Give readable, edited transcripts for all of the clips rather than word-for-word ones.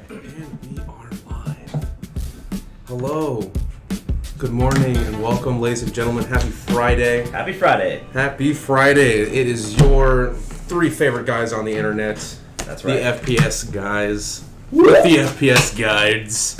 And we are live. Hello. Good morning and welcome, ladies and gentlemen. Happy Friday. Happy Friday. Happy Friday. It is your three favorite guys on the internet. That's right. The FPS guys. The FPS guides.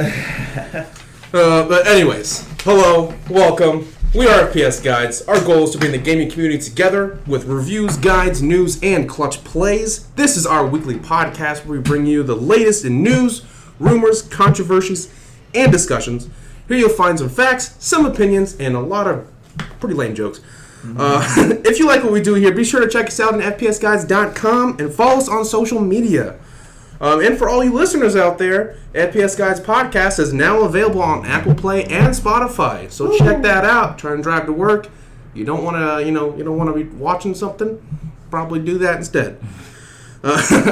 But anyways, hello, welcome. We are FPS Guides. Our goal is to bring the gaming community together with reviews, guides, news, and clutch plays. This is our weekly podcast where we bring you the latest in news, rumors, controversies, and discussions. Here you'll find some facts, some opinions, and a lot of pretty lame jokes. If you like what we do here, be sure to check us out on fpsguides.com and follow us on social media. And for all you listeners out there, FPS Guides Podcast is now available on Apple Play and Spotify. So check that out. Try and drive to work. You don't want to, you don't want to be watching something. Probably do that instead.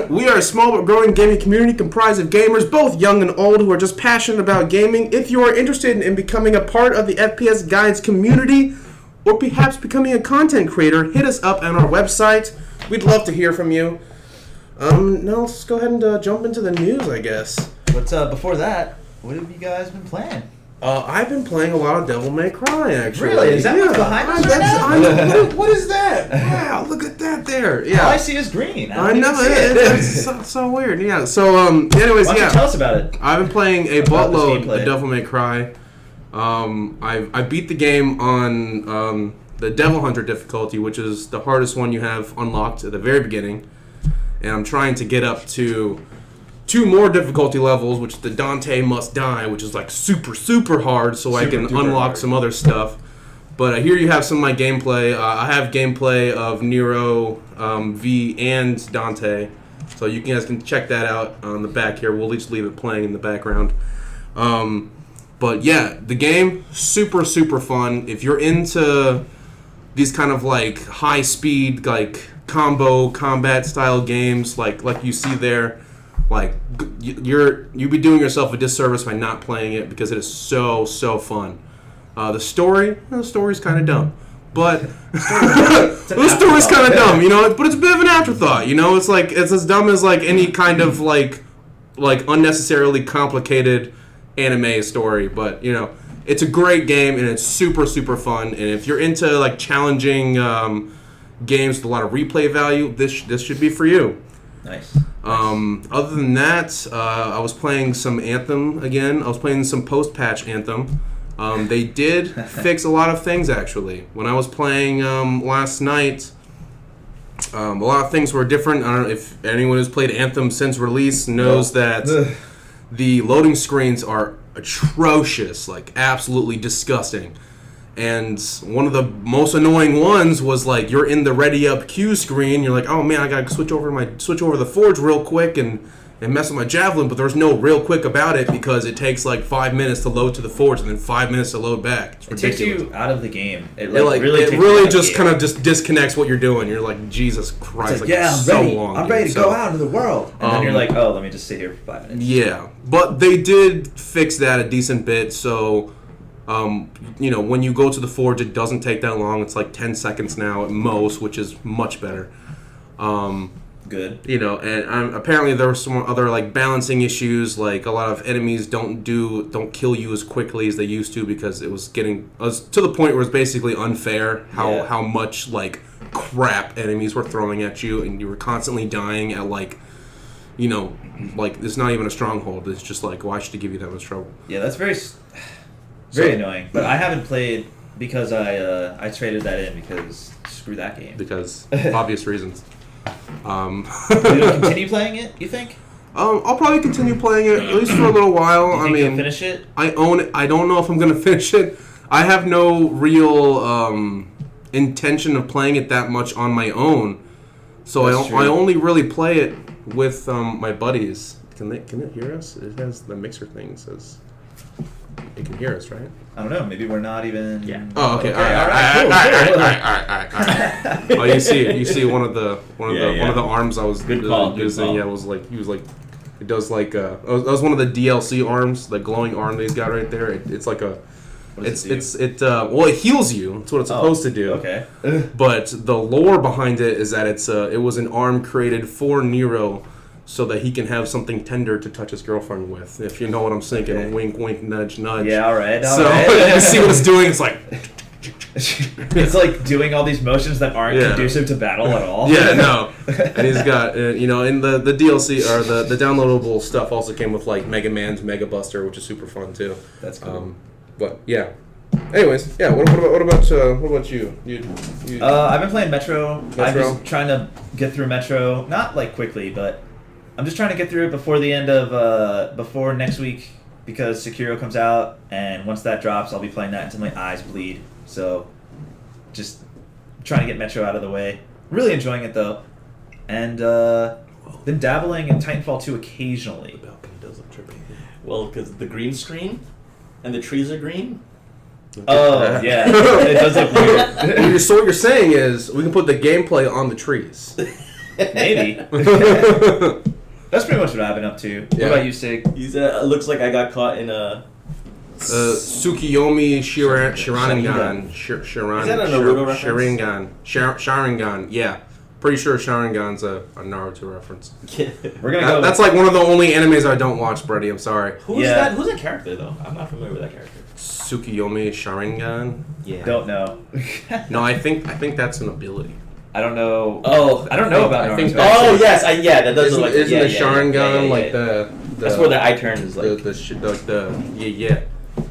We are a small but growing gaming community comprised of gamers, both young and old, who are just passionate about gaming. If you are interested in becoming a part of the FPS Guides community, or perhaps becoming a content creator, hit us up on our website. We'd love to hear from you. Now let's go ahead and jump into the news, I guess. But before that, what have you guys been playing? I've been playing a lot of Devil May Cry, actually. Really? Is that what's behind us right now? What is that? Wow, look at that there. Yeah. All I see is green. I know, it's so weird. Yeah. So, anyways, Why don't you tell us about it? I've been playing a buttload of Devil May Cry. I beat the game on the Devil Hunter difficulty, which is the hardest one you have unlocked at the very beginning. And I'm trying to get up to 2 more difficulty levels, which is the Dante Must Die, which is like super, super hard, so I can unlock some other stuff. But here you have some of my gameplay. I have gameplay of Nero, V, and Dante. So you guys can check that out on the back here. We'll just leave it playing in the background. But yeah, the game, super, super fun. If you're into these kind of like high speed, like combo combat style games, like you see there, like you'd be doing yourself a disservice by not playing it because it is so fun. The story's kind of dumb, but the story's kind of dumb, but it's a bit of an afterthought. It's like it's as dumb as like any kind of like unnecessarily complicated anime story, but it's a great game and it's super fun. And if you're into like challenging games with a lot of replay value, this should be for you. Nice. Other than that, I was playing some Anthem again. I was playing some post-patch Anthem. They did fix a lot of things, actually. When I was playing last night, a lot of things were different. I don't know if anyone who's played Anthem since release knows that the loading screens are atrocious, like absolutely disgusting. And one of the most annoying ones was like you're in the ready up queue screen. You're like, oh man, I gotta switch over the forge real quick and mess with my javelin, but there's no real quick about it because it takes like 5 minutes to load to the forge and then 5 minutes to load back. It's ridiculous. It takes you out of the game. It really just kind of just disconnects what you're doing. You're like, Jesus Christ, like yeah, I'm ready. Long. I'm ready to go out into the world. And then you're like, oh, let me just sit here for 5 minutes. Yeah, but they did fix that a decent bit. So, when you go to the forge, it doesn't take that long. It's like 10 seconds now at most, which is much better. Good. And apparently there were some other like balancing issues. Like a lot of enemies don't kill you as quickly as they used to because it was getting to the point where it's basically unfair how much like crap enemies were throwing at you, and you were constantly dying at like it's not even a stronghold. It's just like, why should I give you that much trouble? Yeah, that's very annoying. But I haven't played because I traded that in because screw that game. Because obvious reasons. Will you continue playing it, you think? I'll probably continue playing it at least for a little while. Do you think you'll finish it? I own it. I don't know if I'm going to finish it. I have no real intention of playing it that much on my own. So I only really play it with my buddies. Can it hear us? It has the mixer thing. It says it can hear us, right? I don't know. Maybe we're not even. Yeah. Oh, okay. All right. Oh, you see one of the arms I was using. Yeah, it does like that was one of the DLC arms, the glowing arm that he's got right there. It's like a. It heals you. That's what it's supposed to do. Okay. But the lore behind it is that it was an arm created for Nero so that he can have something tender to touch his girlfriend with. If you know what I'm saying, Okay. wink, wink, nudge, nudge. Yeah, all right. So you see what it's doing? It's like, It's like doing all these motions that aren't Yeah. conducive to battle at all. yeah, no. And he's got, in the DLC or the downloadable stuff also came with like Mega Man's Mega Buster, which is super fun too. That's cool. But yeah. Anyways, yeah. What about you? You I've been playing Metro. I'm Metro? just trying to get through Metro, not like quickly, but I'm just trying to get through it before the end of before next week because Sekiro comes out, and once that drops, I'll be playing that until my eyes bleed. So, just trying to get Metro out of the way. Really enjoying it though, and been dabbling in Titanfall 2 occasionally. The balcony does look trippy. Well, because the green screen and the trees are green. Oh yeah, it does look weird. So what you're saying is we can put the gameplay on the trees. Maybe. That's pretty much what I've been up to. What Yeah. about you, Sig? It looks like I got caught in a. Tsukiyomi Sharingan. Is that a Naruto reference? Sharingan. Yeah. Pretty sure Sharingan's a Naruto reference. We're gonna go. That's like one of the only animes I don't watch, Brady. I'm sorry. Who's Yeah. that? Who's that character though? I'm not familiar with that character. Tsukiyomi Sharingan. Yeah. Don't know. No, I think that's an ability. I don't know. Oh, I don't know about I think Naruto. that's Oh it. yes, that does Isn't, look like. isn't yeah, the yeah, Sharingan yeah, yeah, like yeah. the? That's where the eye turn is like.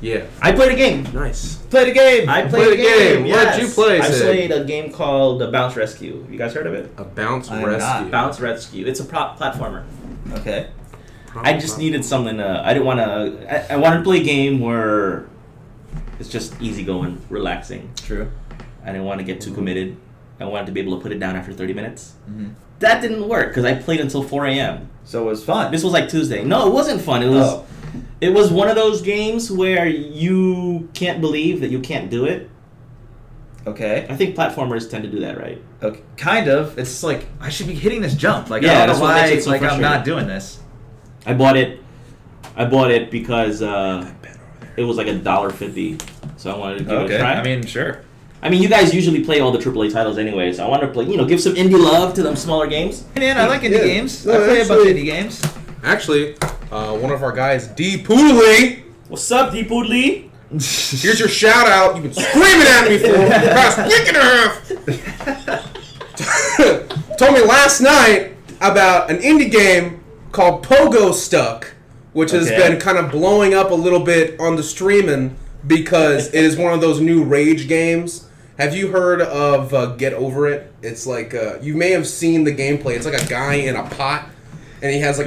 Yeah. I played a game. Nice. Play the game. I Played played a game. Yes. What'd you play, I Sid? played a game called Bounce Rescue. You guys heard of it? A bounce I am rescue. not. Bounce Rescue. It's a platformer. Okay. I just needed something. I didn't want to. I wanted to play a game where it's just easygoing, relaxing. True. I didn't want to get too committed. I wanted to be able to put it down after 30 minutes. Mm-hmm. That didn't work because I played until 4 a.m. So it was fun. This was like Tuesday. No, it wasn't fun. It was. Oh. It was one of those games where you can't believe that you can't do it. Okay. I think platformers tend to do that, right? Okay. Kind of. It's like I should be hitting this jump. Like Yeah, I don't that's know what why. makes it so Like I'm frustrating. not doing this. I bought it because it was like $1.50, so I wanted to give it a try. I mean, sure. I mean, you guys usually play all the AAA titles anyway, so I wanted to play, give some indie love to them smaller games. Man, I like indie Yeah. games. No, I play a bunch of actually- indie games. Actually, one of our guys, D. Pooley. What's up, Deepoodly? Here's your shout out. You've been screaming at me for the past week and a half. Told me last night about an indie game called Pogo Stuck, which has Okay. been kind of blowing up a little bit on the streaming because it is one of those new rage games. Have you heard of Get Over It? It's like you may have seen the gameplay. It's like a guy in a pot, and he has like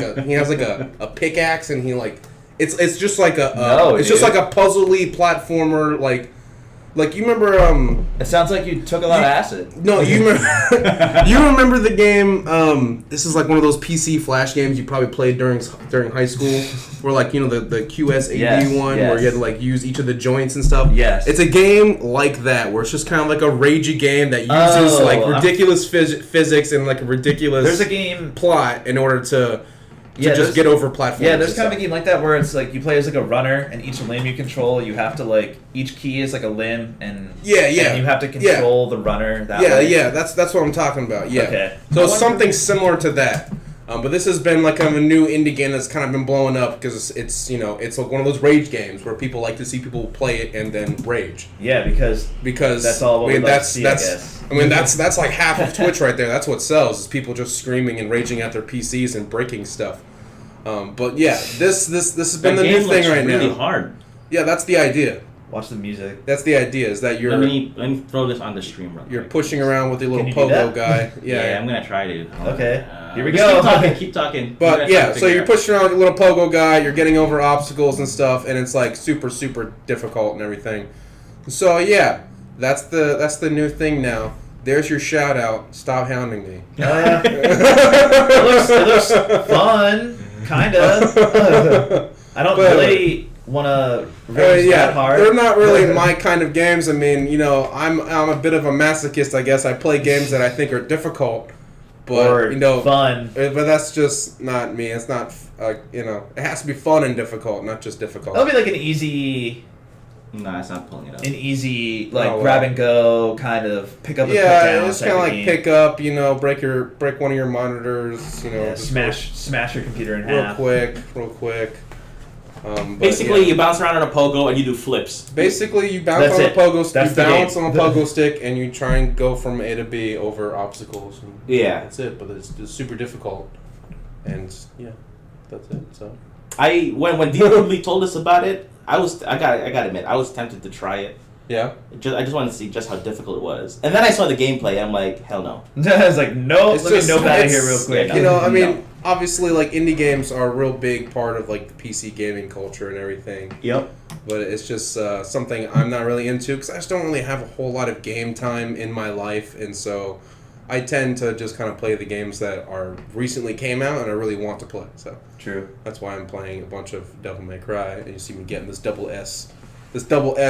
a pickaxe, and he like it's just like just like a puzzly platformer like you remember It sounds like you took a lot of acid. no, you remember you remember the game this is like one of those PC flash games you probably played during high school where like the QSAD Yes, one yes. where you had to like use each of the joints and stuff. Yes. It's a game like that where it's just kind of like a ragey game that uses like ridiculous physics and like a ridiculous There's a game. plot in order to Yeah, just there's- get over platforms. Yeah, there's and kind of a stuff. game like that where it's like you play as like a runner, and each limb you control, you have to like each key is like a limb, and Yeah. and you have to control the runner that Yeah, way. yeah, that's what I'm talking about. Yeah. Okay. So I it's wonder- something similar to that. But this has been like kind of a new indie game that's kind of been blowing up because it's like one of those rage games where people like to see people play it and then rage Yeah, because because That's all what I mean we'd like to see, I guess. that's like half of Twitch right there. That's what sells is people just screaming and raging at their PCs and breaking stuff. But yeah, this has been the new thing right really now. hard. Yeah, that's the idea. watch the music. That's the idea is that Let me throw this on the stream. Real you're quick. pushing around with your little Can you do pogo that? guy. Yeah, I'm gonna try to. Okay, here we just go. Keep talking. Keep talking. I'm But gonna yeah, try to so figure you're it pushing around with your little pogo guy, you're getting over obstacles and stuff, and it's like super, super difficult and everything. So yeah, that's the new thing now. There's your shout out. Stop hounding me. It looks fun, kinda. I don't But- really want to rage that hard. they're not really my kind of games. I mean, I'm a bit of a masochist, I guess. I play games that I think are difficult, but or fun. But that's just not me. It's not, it has to be fun and difficult, not just difficult. That'll be like an easy No, it's not pulling it up. An easy like Oh, wow. grab and go kind of pick up and put Yeah, down. it's kind of like pick up, you know, break one of your monitors, you know, Yeah, just smash your computer in real half. real quick. But Basically, yeah. you bounce around on a pogo and you do flips. Basically, you bounce That's on it. a pogo. That's You the bounce game. on a pogo stick, and you try and go from A to B over obstacles. And Yeah. that's it. But it's super difficult, and yeah, that's it. So When Dean Woodley told us about it, I gotta admit, I was tempted to try it. yeah, I just wanted to see just how difficult it was, and then I saw the gameplay. I'm like, hell no. I was like, no, It's let me just- note out of it's- here real quick. you know, I mean, No. obviously, like indie games are a real big part of like the PC gaming culture and everything. Yep. But it's just something I'm not really into because I just don't really have a whole lot of game time in my life, and so I tend to just kind of play the games that are recently came out and I really want to play. So True. that's why I'm playing a bunch of Devil May Cry, and you see me getting this double S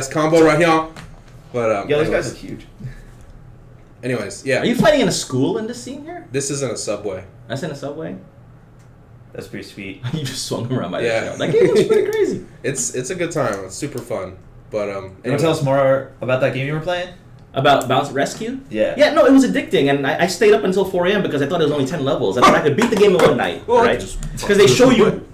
combo right here. But Yeah, those anyways, guys look huge. anyways, yeah, Are you fighting in a school in this scene here? this isn't a subway. That's in a subway. That's pretty sweet. You just swung around by Yeah. the show. That game was pretty crazy. It's a good time. It's super fun. But You want anyway. to tell us more about that game you were playing? About Bounce Rescue? Yeah. Yeah, no, it was addicting, and I stayed up until 4 a.m. because I thought it was only 10 levels. I thought I could beat the game in one night, Well, I right? could just Because they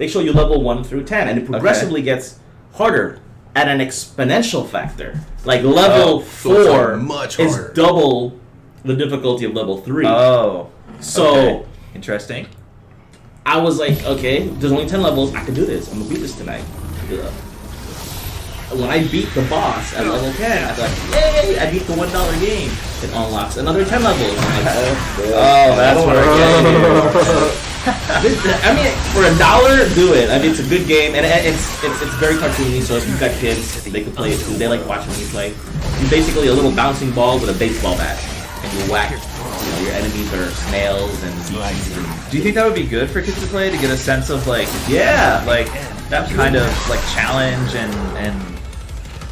show you level 1 through 10, and it progressively gets harder at an exponential factor. Like level so it's, 4 like, much is harder. double the difficulty of level 3. Oh. So okay. Interesting. I was like, okay, there's only 10 levels. I can do this. I'm gonna beat this tonight. Yeah. When I beat the boss at level 10, I was like, yay! I beat the $1 game. It unlocks another 10 levels. I'm like, Oh, that's what I mean, for $1, do it. I mean, it's a good game, and it's very cartoony. So if you've got kids, they can play it too. They like watching you play. You're basically a little bouncing ball with a baseball bat, and you whack. You know, your enemies are snails and bees and Do you think that would be good for kids to play to get a sense of like yeah, like that kind of like challenge and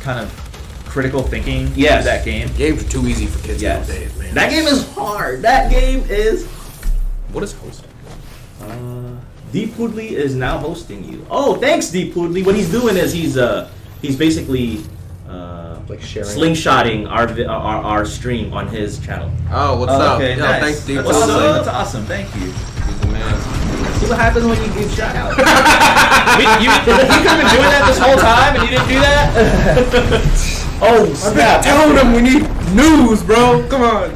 kind of critical thinking Yes. to that game? Games are too easy for kids Yes. nowadays, man. That game is hard. That game is. What is hosting? Deep Woodley is now hosting you. Oh, thanks, Deep Woodley. What he's doing is he's basically Like sharing. slingshotting our stream on his channel. Oh, what's up? Okay, Yeah, nice. thanks, Deep. That's What's awesome. up? That's awesome. Thank you. He's the man. See what happens when you get shot out. You could have been doing that this whole time and you didn't do that? Oh, I've been snap! telling him we need news, bro. Come on.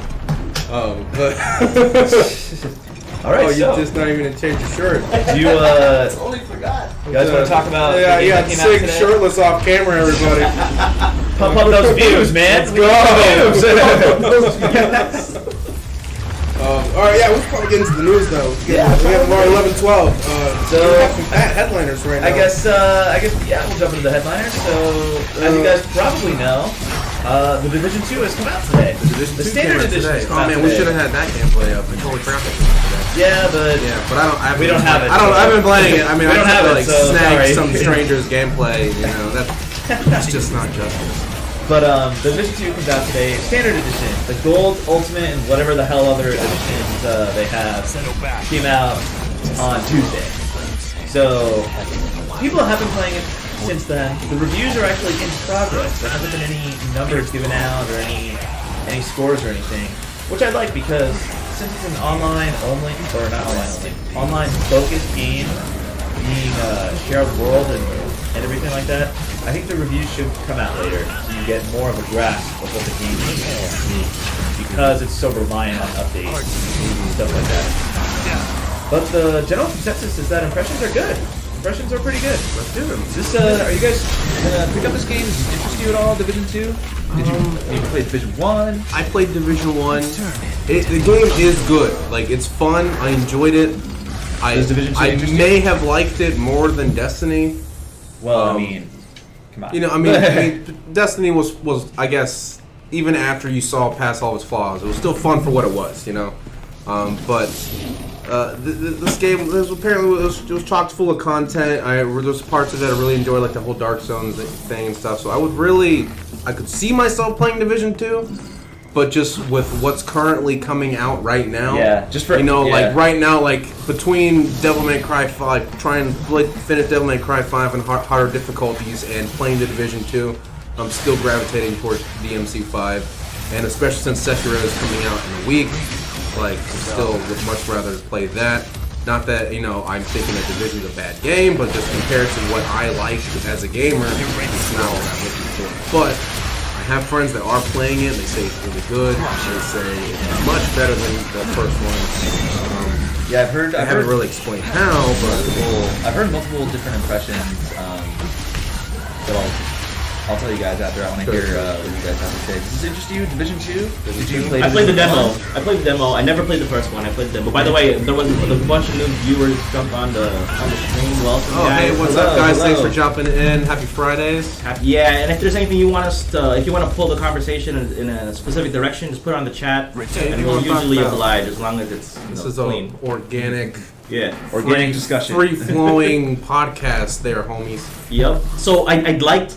But All right, oh, so you're just not even gonna change your shirt. do you Totally forgot. guys want to talk about Yeah, the game yeah. that came out Sig today? shirtless off camera, everybody. Pump up those views, man. Let's We go. need those views. All right, yeah, we should probably get into the news though. Yeah. We have more 11-12. So- we have some headliners right now. I guess, yeah, we'll jump into the headliners. So, as you guys probably know, the Division 2 has come out today. Division The 2 standard came out edition today. has come Oh out man, we today. should have had that gameplay up. I totally forgot that came out today. Yeah, but Yeah, but I We don't have it, I've so- been playing it. I mean, We I don't have have to it, like so snag sorry. some stranger's gameplay. You know, that's just not justice. But the Division 2 comes out today, standard edition. The gold, ultimate, and whatever the hell other editions they have came out on Tuesday. So people have been playing it since then. The reviews are actually in progress. There hasn't been any numbers given out or any scores or anything, which I like because since it's an online only, or not online only, online focused game, being shared world and everything like that, I think the reviews should come out later so you get more of a grasp of what the game is because it's so reliant on updates and stuff like that. But the general consensus is that impressions are good. Impressions are pretty good. Let's do them. Is this, are you guys gonna pick up this game? Does it interest you at all, Division 2? Did you play Division 1? I played Division 1. The game is good. Like, it's fun. I enjoyed it. Does Division 2 I interest you? may have liked it more than Destiny. Well, I Um, mean, come on. You know, I mean, Destiny was I guess, even after you saw past all its flaws, it was still fun for what it was, you know? But this game was chock full of content. There's parts of it I really enjoyed, like the whole Dark Zones thing and stuff. So I could see myself playing Division 2, but just with what's currently coming out right now. Yeah, just for Like right now, like between Devil May Cry 5, trying to finish Devil May Cry 5 and harder difficulties, and playing the Division 2, I'm still gravitating towards DMC5, and especially since Sekiro is coming out in a week, like, I still would much rather play that. Not that, I'm thinking that Division's a bad game, but just compared to what I like as a gamer, it's not what I'm looking for. But I have friends that are playing it, they say it's really good, they say it's much better than the first one. Yeah, I haven't really explained how, but... I've heard multiple different impressions, but I'll tell you guys after. I want to hear what you guys have to say. Does it interest you, Division 2? Did you play I played the demo. 1? I played the demo. I never played the first one. I played the demo. By the way, there was a bunch of new viewers jump on the stream. Welcome, guys. Hey, what's up, guys? Thanks for jumping in. Happy Fridays. Yeah, and if there's anything you want us to, if you want to pull the conversation in a specific direction, just put it on the chat, and we'll usually oblige as long as it's This is clean. an organic, Organic discussion. free-flowing podcast there, homies. Yep. So I liked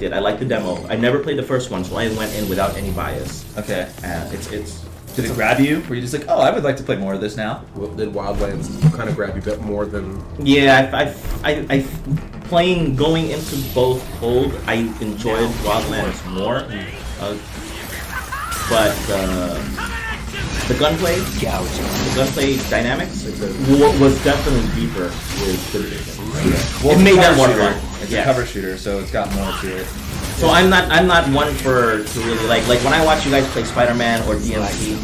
it. I liked the demo. I never played the first one, so I went in without any bias. Okay. It's Did it grab you? Were you just like, oh, I would like to play more of this now? Did Wildlands kind of grab you a bit more than... Yeah, I playing going into both hold, I enjoyed Wildlands more. But the gunplay dynamics was definitely deeper with the Division. Well, it made that more fun. It's a cover shooter, so it's got more to it. So I'm not one to really like when I watch you guys play Spider-Man or DMC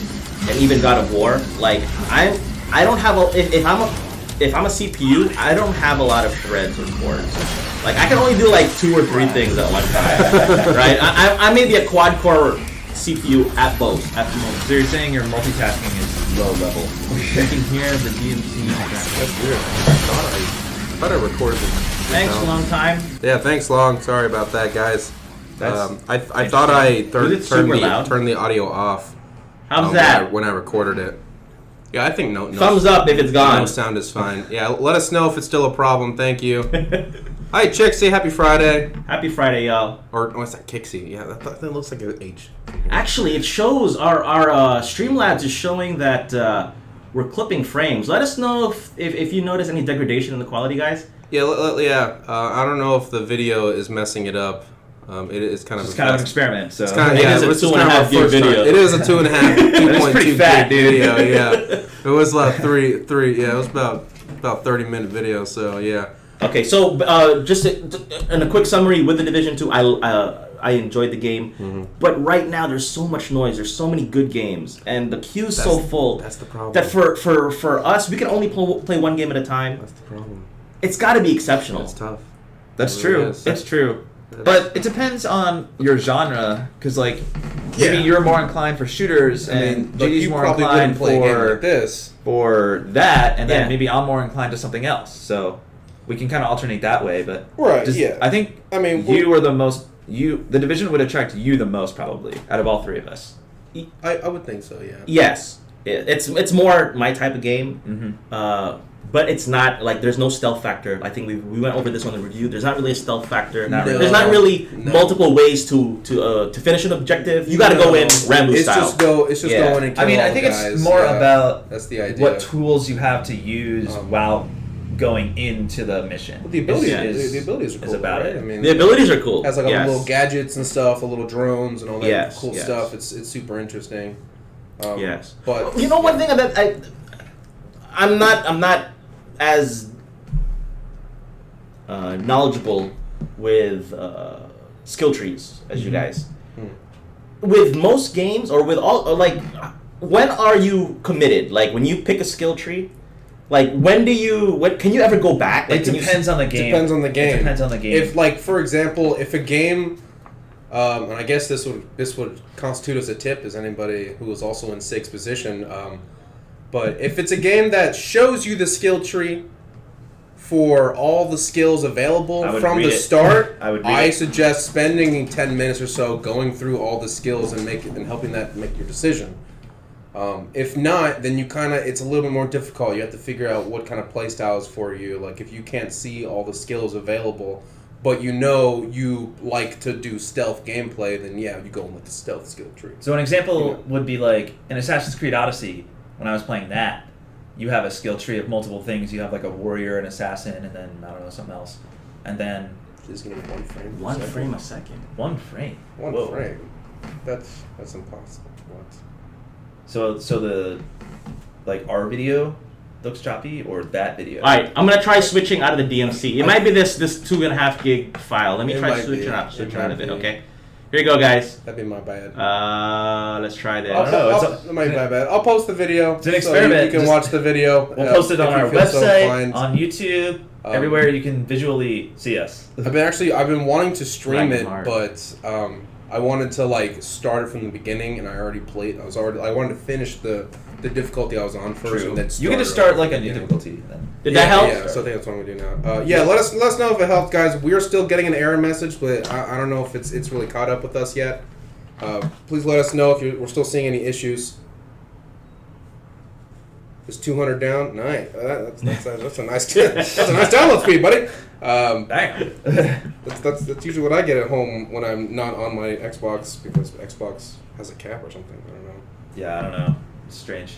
and even God of War. Like I don't have if I'm a CPU, I don't have a lot of threads or cores. Like I can only do like 2 or 3 things at one time, right? I may be a quad core CPU at the most. So you're saying your multitasking is low level. You can hear the DMC. That's weird. I thought I recorded it. Thanks, long time. Yeah, thanks, Long. Sorry about that, guys. I thought I turned the audio off. How's that? When I recorded it. Yeah, I think no. Thumbs up if it's gone. No sound is fine. Yeah, let us know if it's still a problem. Thank you. Hi, Chixie. Happy Friday. Happy Friday, y'all. Or what's that, Kixie? Yeah, that looks like an H. Actually, it shows our Streamlabs is showing that we're clipping frames. Let us know if you notice any degradation in the quality, guys. Yeah, I don't know if the video is messing it up. It is kind of an experiment. So it's kind of, it's a 2.5 view video. It is a 2.5, 2.2 pretty fat, dude. video. Yeah, it was about three. Yeah, it was about 30-minute video. So yeah. Okay, so just in a quick summary with the Division 2, I enjoyed the game, but right now there's so much noise. There's so many good games, and the queue's so full. That's the problem. That for us, we can only play one game at a time. That's the problem. It's got to be exceptional. It's tough. That's true. It's true. But it depends on your genre, because like maybe you're more inclined for shooters, and JD's more inclined play a game like this for that, and then maybe I'm more inclined to something else. So we can kind of alternate that way. But I think you are the most. The Division would attract you the most probably out of all 3 of us. I would think so. Yeah. Yes, it's more my type of game. But it's not like there's no stealth factor. I think we went over this on the review. There's not really a stealth factor. There's not really multiple ways to finish an objective. You got to go in Rambo style. It's just going and kill I think it's more about that's the idea. What tools you have to use while going into the mission. Well, the abilities are cool. Is about right? it. I mean, the abilities are cool. It has like all the little gadgets and stuff, the little drones and all that cool yes. stuff. It's super interesting. Yes, but you know one thing that I'm not as knowledgeable with skill trees as you guys. With most games, or with all, or like, when are you committed? Like when you pick a skill tree, like when can you ever go back? Like, it depends on the game. Depends on the game. It depends on the game. If, like, for example, if a game, and I guess this would constitute as a tip as anybody who is also in 6th position. But if it's a game that shows you the skill tree for all the skills available from the start, I suggest spending 10 minutes or so going through all the skills and helping that make your decision. If not, then it's a little bit more difficult. You have to figure out what kind of play style is for you. Like if you can't see all the skills available, but you like to do stealth gameplay, then you go with the stealth skill tree. So an example would be like in Assassin's Creed Odyssey. When I was playing that, you have a skill tree of multiple things. You have like a warrior, an assassin, and then, I don't know, something else. And then is getting 1 frame. per One second. frame a second. 1 frame. One Whoa. frame. That's impossible. What? So the like our video looks choppy, or that video? All right, I'm gonna try switching out of the DMC. It might be this 2.5 gig file. Let me It try might switching be. out It of might it. be. Okay, here you go, guys. That'd be my bad. Let's try this. don't know, It might be my bad. I'll post the video. It's an experiment. So you can Just- watch the video. We'll post it if on you our feel so website, inclined. on YouTube, everywhere you can visually see us. I've been wanting to stream it, Ragnar. but I wanted to like start it from the beginning, and I already played. I wanted to finish the difficulty I was on first, and then You can just start like a new difficulty then. Did that help? Yeah, so I think that's what I'm gonna do now. Let us know if it helped, guys. We are still getting an error message, but I don't know if it's really caught up with us yet. Please let us know if we're still seeing any issues. Is 200 down? Nice. That's a nice that's a nice download speed, buddy. Damn. That's usually what I get at home when I'm not on my Xbox, because Xbox has a cap or something. I don't know. Yeah, I don't know. It's strange.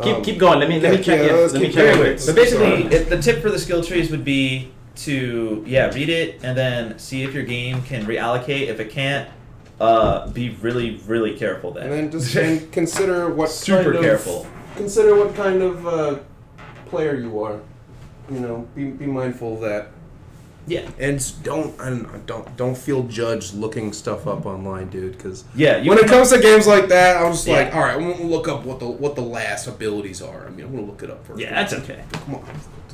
Keep going. Let me check it. let's Let me keep check going. it. So basically, the tip for the skill trees would be to read it and then see if your game can reallocate. If it can't, be really, really careful then. And then just consider what Super kind of, careful. Consider what kind of player you are. You know, be mindful of that. Yeah. And don't feel judged looking stuff up online, dude. Because Yeah, when it comes to games like that, I'm just like, Yeah. all right, I'm gonna look up what the last abilities are. I mean, I'm gonna look it up first. Yeah, that's okay. Come on,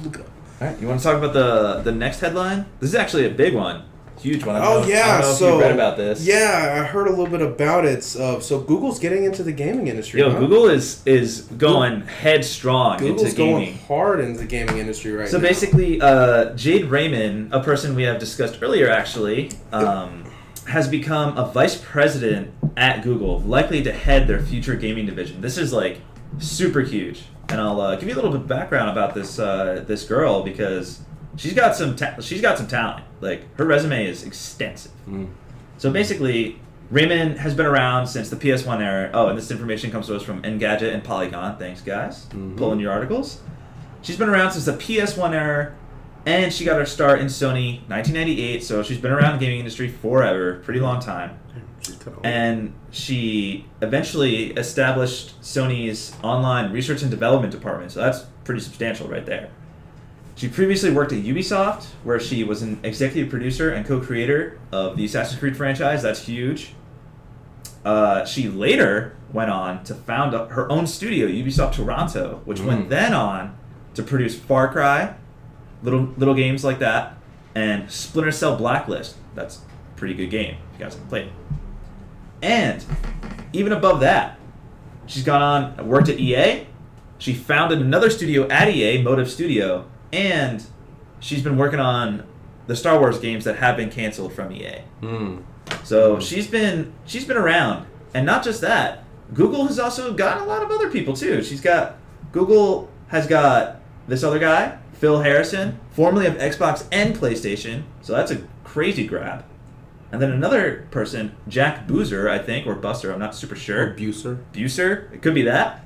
look it up. All right, you want to talk about the next headline? This is actually a big one, huge one. I don't know if you read about this. Yeah, I heard a little bit about it. So Google's getting into the gaming industry. Yo, huh? Google is going headstrong Google's into gaming. going hard into the gaming industry right So now. basically, Jade Raymond, a person we have discussed earlier actually, has become a vice president at Google, likely to head their future gaming division. This is like super huge. And I'll give you a little bit of background about this girl, because she's got some talent. Like, her resume is extensive. So basically, Raymond has been around since the PS1 era. Oh, and this information comes to us from Engadget and Polygon. Thanks, guys. Pulling your articles. She's been around since the PS1 era, and she got her start in Sony 1998. So she's been around the gaming industry forever, pretty long time. She's kinda old. And she eventually established Sony's online research and development department. So that's pretty substantial right there. She previously worked at Ubisoft, where she was an executive producer and co-creator of the Assassin's Creed franchise. That's huge. She later went on to found her own studio, Ubisoft Toronto, which went then on to produce Far Cry, little games like that, and Splinter Cell Blacklist. That's a pretty good game if you guys haven't played it. And even above that, she's gone on, worked at EA. She founded another studio at EA, Motive Studio, and she's been working on the Star Wars games that have been canceled from EA. So she's been around, and not just that. Google has also gotten a lot of other people too. Google has got this other guy, Phil Harrison, formerly of Xbox and PlayStation. So that's a crazy grab. And then another person, Jack Boozer, I think, or Buster, I'm not super sure. Buser, it could be that.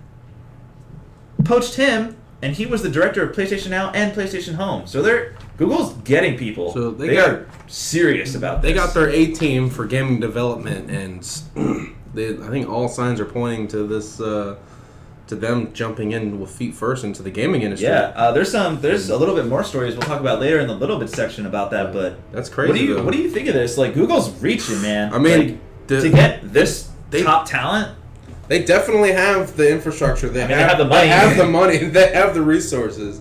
Poached him, and he was the director of PlayStation Now and PlayStation Home. So Google's getting people. So they are serious about this. They got their A team for gaming development, and I think all signs are pointing to this, to them jumping in with feet first into the gaming industry. Yeah, there's a little bit more stories we'll talk about later in the little bit section about that. But That's crazy. what do you think of this? Like, Google's reaching, man. I mean, like, to get this top talent. They definitely have the infrastructure. They have the money. They have the money. They have the resources.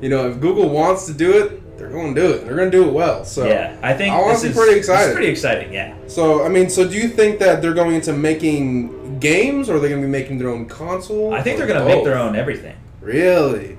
You know, if Google wants to do it, they're going to do it. They're going to do it well. So Yeah, I think I'm honestly pretty excited. This is pretty exciting, yeah. So, I mean, do you think that they're going into making games, or are they going to be making their own console? I think they're going to make their own everything. Really?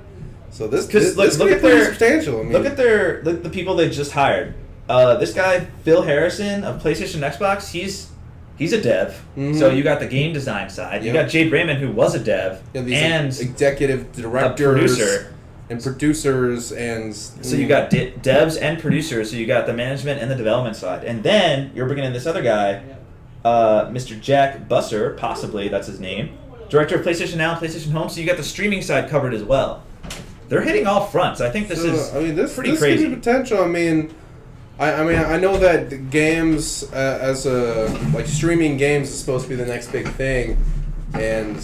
So this Because this look could be at pretty their substantial. I mean, look at the people they just hired. This guy Phil Harrison of PlayStation and Xbox. He's a dev. So you got the game design side. You Yep. got Jade Raymond, who was a dev, these and executive a directors producer. and producers, and So you got devs and producers. So you got the management and the development side, and then you're bringing in this other guy, Mr. Jack Busser, possibly that's his name, director of PlayStation Now and PlayStation Home. So you got the streaming side covered as well. They're hitting all fronts. I think this is this pretty this crazy. could be potential. I mean, I mean, I know that the games as a like streaming games is supposed to be the next big thing, and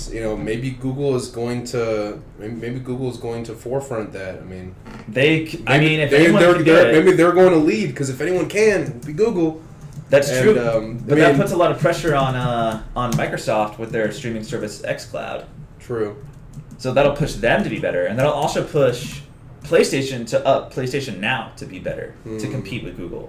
maybe Google is going to forefront that. I mean, if anyone can do it, maybe they're going to lead, because if anyone can, it'll be Google. That's true. But that puts a lot of pressure on Microsoft with their streaming service xCloud. True. So that'll push them to be better, and that'll also push PlayStation to up PlayStation Now to be better to compete with Google.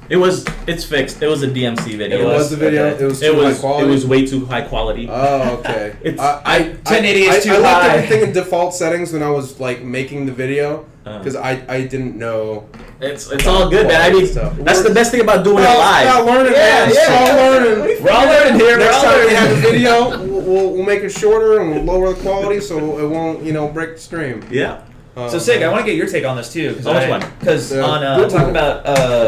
It's fixed. It was a DMC video. It was the video. Okay. It was too high quality. It was way too high quality. Oh, okay. 1080 is too I left high. everything in default settings when I was like making the video, because I didn't know. It's all good, man. I mean, that's the best thing about doing it live. We're all learning, man. We're all learning. We're all learning here. Next time we have a video, we'll make it shorter and we'll lower the quality so it won't break the stream. Yeah. So Sig, I want to get your take on this too, because which one? Because Google. talking about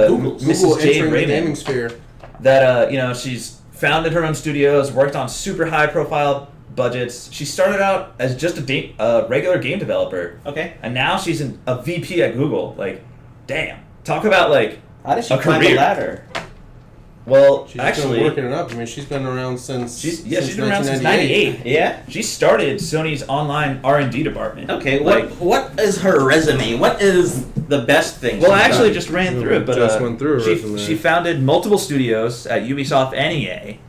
Google Mrs. Jade entering the gaming Raymond, sphere. that she's founded her own studios, worked on super high profile budgets. She started out as just a regular game developer, Okay. and now she's a VP at Google. Like, damn, talk about like How did she a climb the career. ladder? Well, She's actually, been working it up. I mean, she's been around since she's been around since '98. Yeah. She started Sony's online R&D department. Okay. Like, What is her resume? What is the best thing? well, I she's actually done? just ran through it, but Just went through her resume. she founded multiple studios at Ubisoft and EA.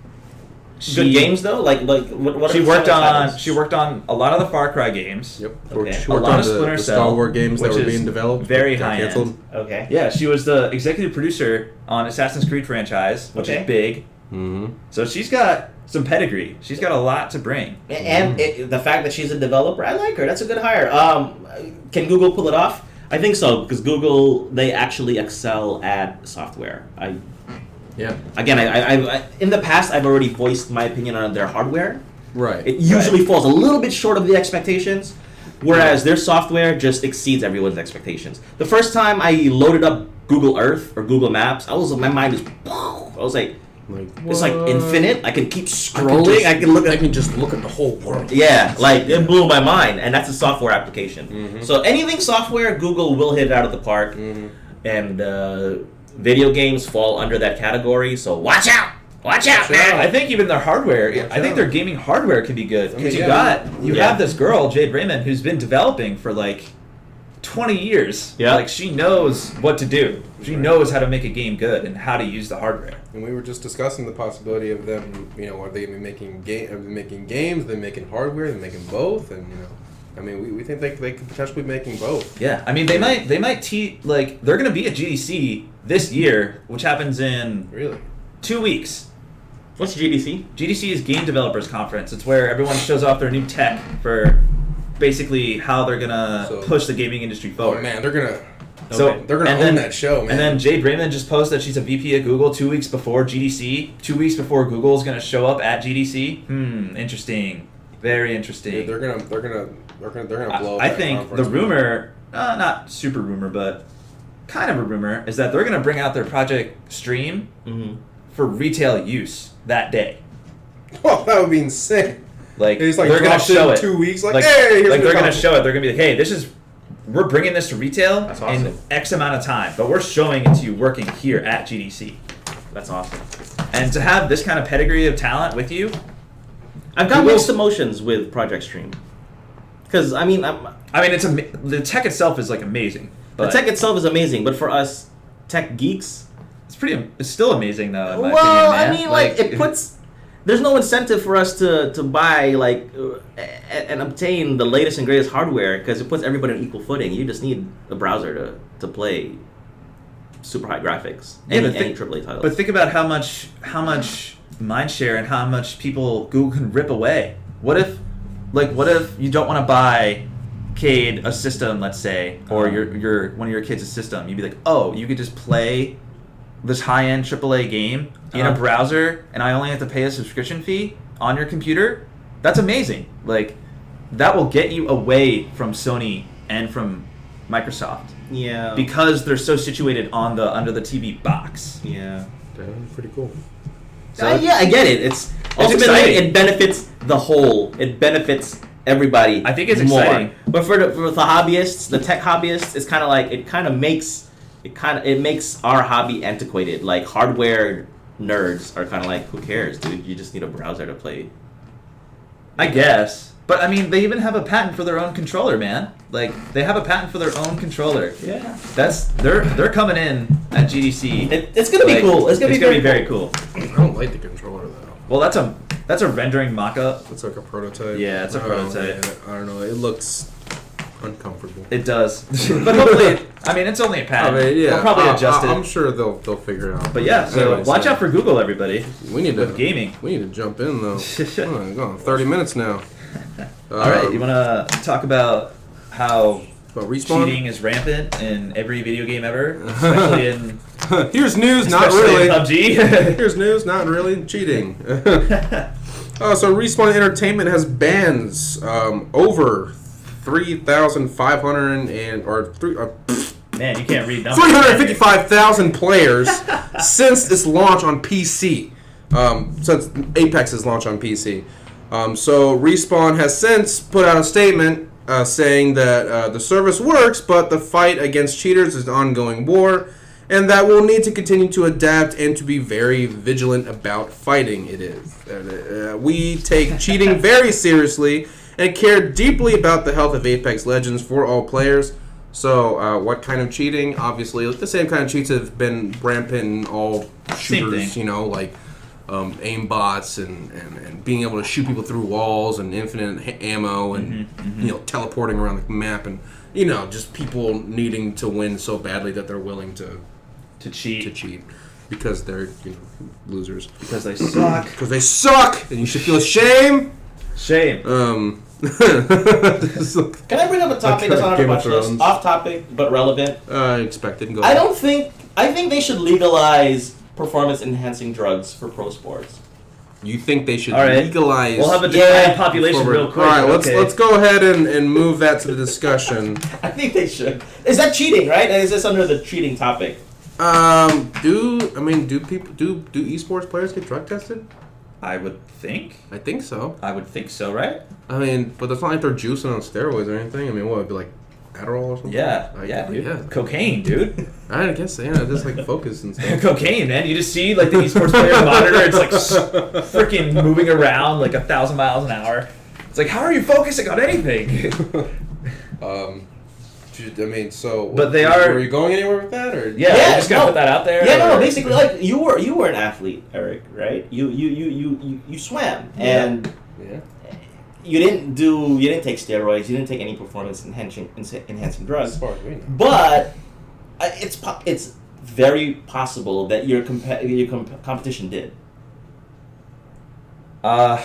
Good games though. Like what? She are worked some of the on titles? a lot of the Far Cry games. Yep. Okay. She A worked lot on of Splinter the Cell, Star Wars games that which were is being developed. very got high end. canceled. Okay. Yeah, she was the executive producer on Assassin's Creed franchise, which Okay. is big. Mm-hmm. So she's got some pedigree. She's got a lot to bring. And the fact that she's a developer, I like her. That's a good hire. Can Google pull it off? I think so, because Google, they actually excel at software. Yeah. Again, I in the past I've already voiced my opinion on their hardware. Right. It usually falls a little bit short of the expectations, whereas their software just exceeds everyone's expectations. The first time I loaded up Google Earth or Google Maps, my mind was like, it's like infinite. I can keep scrolling. I can just look at the whole world. Yeah, like it blew my mind, and that's a software application. Mm-hmm. So anything software, Google will hit it out of the park, Mm-hmm. and video games fall under that category. So watch out, man. I think even their hardware, I think out. their gaming hardware can be good. Because you Yeah. have this girl, Jade Raymond, who's been developing for like 20 years. Yeah. Like, she knows what to do. She Right. knows how to make a game good and how to use the hardware. And we were just discussing the possibility of them, are they going to be making games, are they making hardware, are they making both? And, I mean, we think they could potentially be making both. Yeah. I mean, they might they're going to be at GDC this year, which happens in Really? 2 weeks. What's GDC? GDC is Game Developers Conference. It's where everyone shows off their new tech for basically how they're going to push the gaming industry forward. Oh, man, they're going to... So they're gonna own that show, man. And then Jade Raymond just posted that she's a VP at Google 2 weeks before GDC. 2 weeks before Google's gonna show up at GDC. Interesting. Very interesting. Yeah, they're gonna blow up I that think the conference. rumor, not super rumor, but kind of a rumor, is that they're gonna bring out their Project Stream for retail use that day. Oh, that would be insane. Like, It's like they're gonna drops in show it 2 weeks, like, like, hey, here's like the they're gonna console. show it. They're gonna be like, hey, we're bringing this to retail That's awesome. in X amount of time, but we're showing it to you working here at GDC. That's awesome. And to have this kind of pedigree of talent with you, I've got Google's- mixed emotions with Project Stream, because I mean, the tech itself is like amazing. the But tech itself is amazing, but for us tech geeks, it's still amazing though. In my well, opinion, man. I mean, like it puts. There's no incentive for us to buy and obtain the latest and greatest hardware, because it puts everybody on equal footing. You just need a browser to play super high graphics. Yeah, Any but think- AAA titles. But think about how much mind share and how much people Google can rip away. What if you don't want to buy Cade a system, let's say, or your one of your kids a system? You'd be like, oh, you could just play this high-end AAA game in a browser, and I only have to pay a subscription fee on your computer. That's amazing. Like, that will get you away from Sony and from Microsoft. yeah, Because they're so situated under the TV box. yeah. That's pretty cool. So Yeah, I get it. It's ultimately exciting. it benefits the whole. It benefits everybody. I think it's more. exciting. But for the hobbyists, the tech hobbyists, it's kind of like it kind of makes it makes our hobby antiquated. Like hardware nerds are kind of like, who cares, dude? You just need a browser to play. I guess. But I mean, they even have a patent for their own controller, man. Like they have a patent for their own controller. Yeah. They're coming in at GDC. It's gonna be cool. It's gonna be very cool. I don't like the controller though. Well, that's a rendering mock-up. It's like a prototype. Yeah, it's a prototype. I don't know. It looks uncomfortable. It does, but hopefully, I mean, it's only a patent. I mean, yeah, They'll probably adjust it. I'm sure they'll figure it out. But yeah, so Anyway, watch out for Google, everybody. We need with gaming. We need to jump in though. Oh, go on, 30 minutes now. All right, you want to talk about how about Respawn? cheating is rampant in every video game ever, especially in Here's news, not especially really. in PUBG. Here's news, not really. Cheating. So Respawn Entertainment has bans over 3,500 Man, you can't read numbers. 355,000 players since its launch on PC. Since Apex's launch on PC. So Respawn has since put out a statement saying that the service works, but the fight against cheaters is an ongoing war, and that we'll need to continue to adapt and to be very vigilant about fighting it is. We take cheating very seriously and care deeply about the health of Apex Legends for all players. So, what kind of cheating? Obviously, the same kind of cheats have been rampant in all shooters, you know, like aim bots and being able to shoot people through walls and infinite ammo and, you know, teleporting around the map and, you know, just people needing to win so badly that they're willing to cheat because they're, you know, losers. Because they suck. Because they suck! And you should feel shame! Shame. Can I bring up a topic that's on our watch list? Off topic, but relevant. Expected. Go ahead. I think they should legalize performance-enhancing drugs for pro sports. You think they should legalize? We'll have a declining population real quick. All right, let's go ahead and move that to the discussion. I think they should. Is that cheating, right? Is this under the cheating topic? Do esports players get drug tested? I would think. I think so. I would think so, right? I mean, but it's not like they're juicing on steroids or anything. I mean, what would it be like Adderall or something? Yeah, dude. Yeah. Cocaine, dude. I guess, yeah, just like focus and stuff. Cocaine, man. You just see like the esports player monitor. It's like freaking moving around like 1,000 miles an hour. It's like, how are you focusing on anything? I mean, so. But they are. Were you going anywhere with that, or? Yeah, you just gotta put that out there. Yeah, no. Basically, like you were an athlete, Eric, right? You swam and. Yeah. You didn't take steroids. You didn't take any performance enhancing drugs. As far as we know. But it's very possible that your competition did. I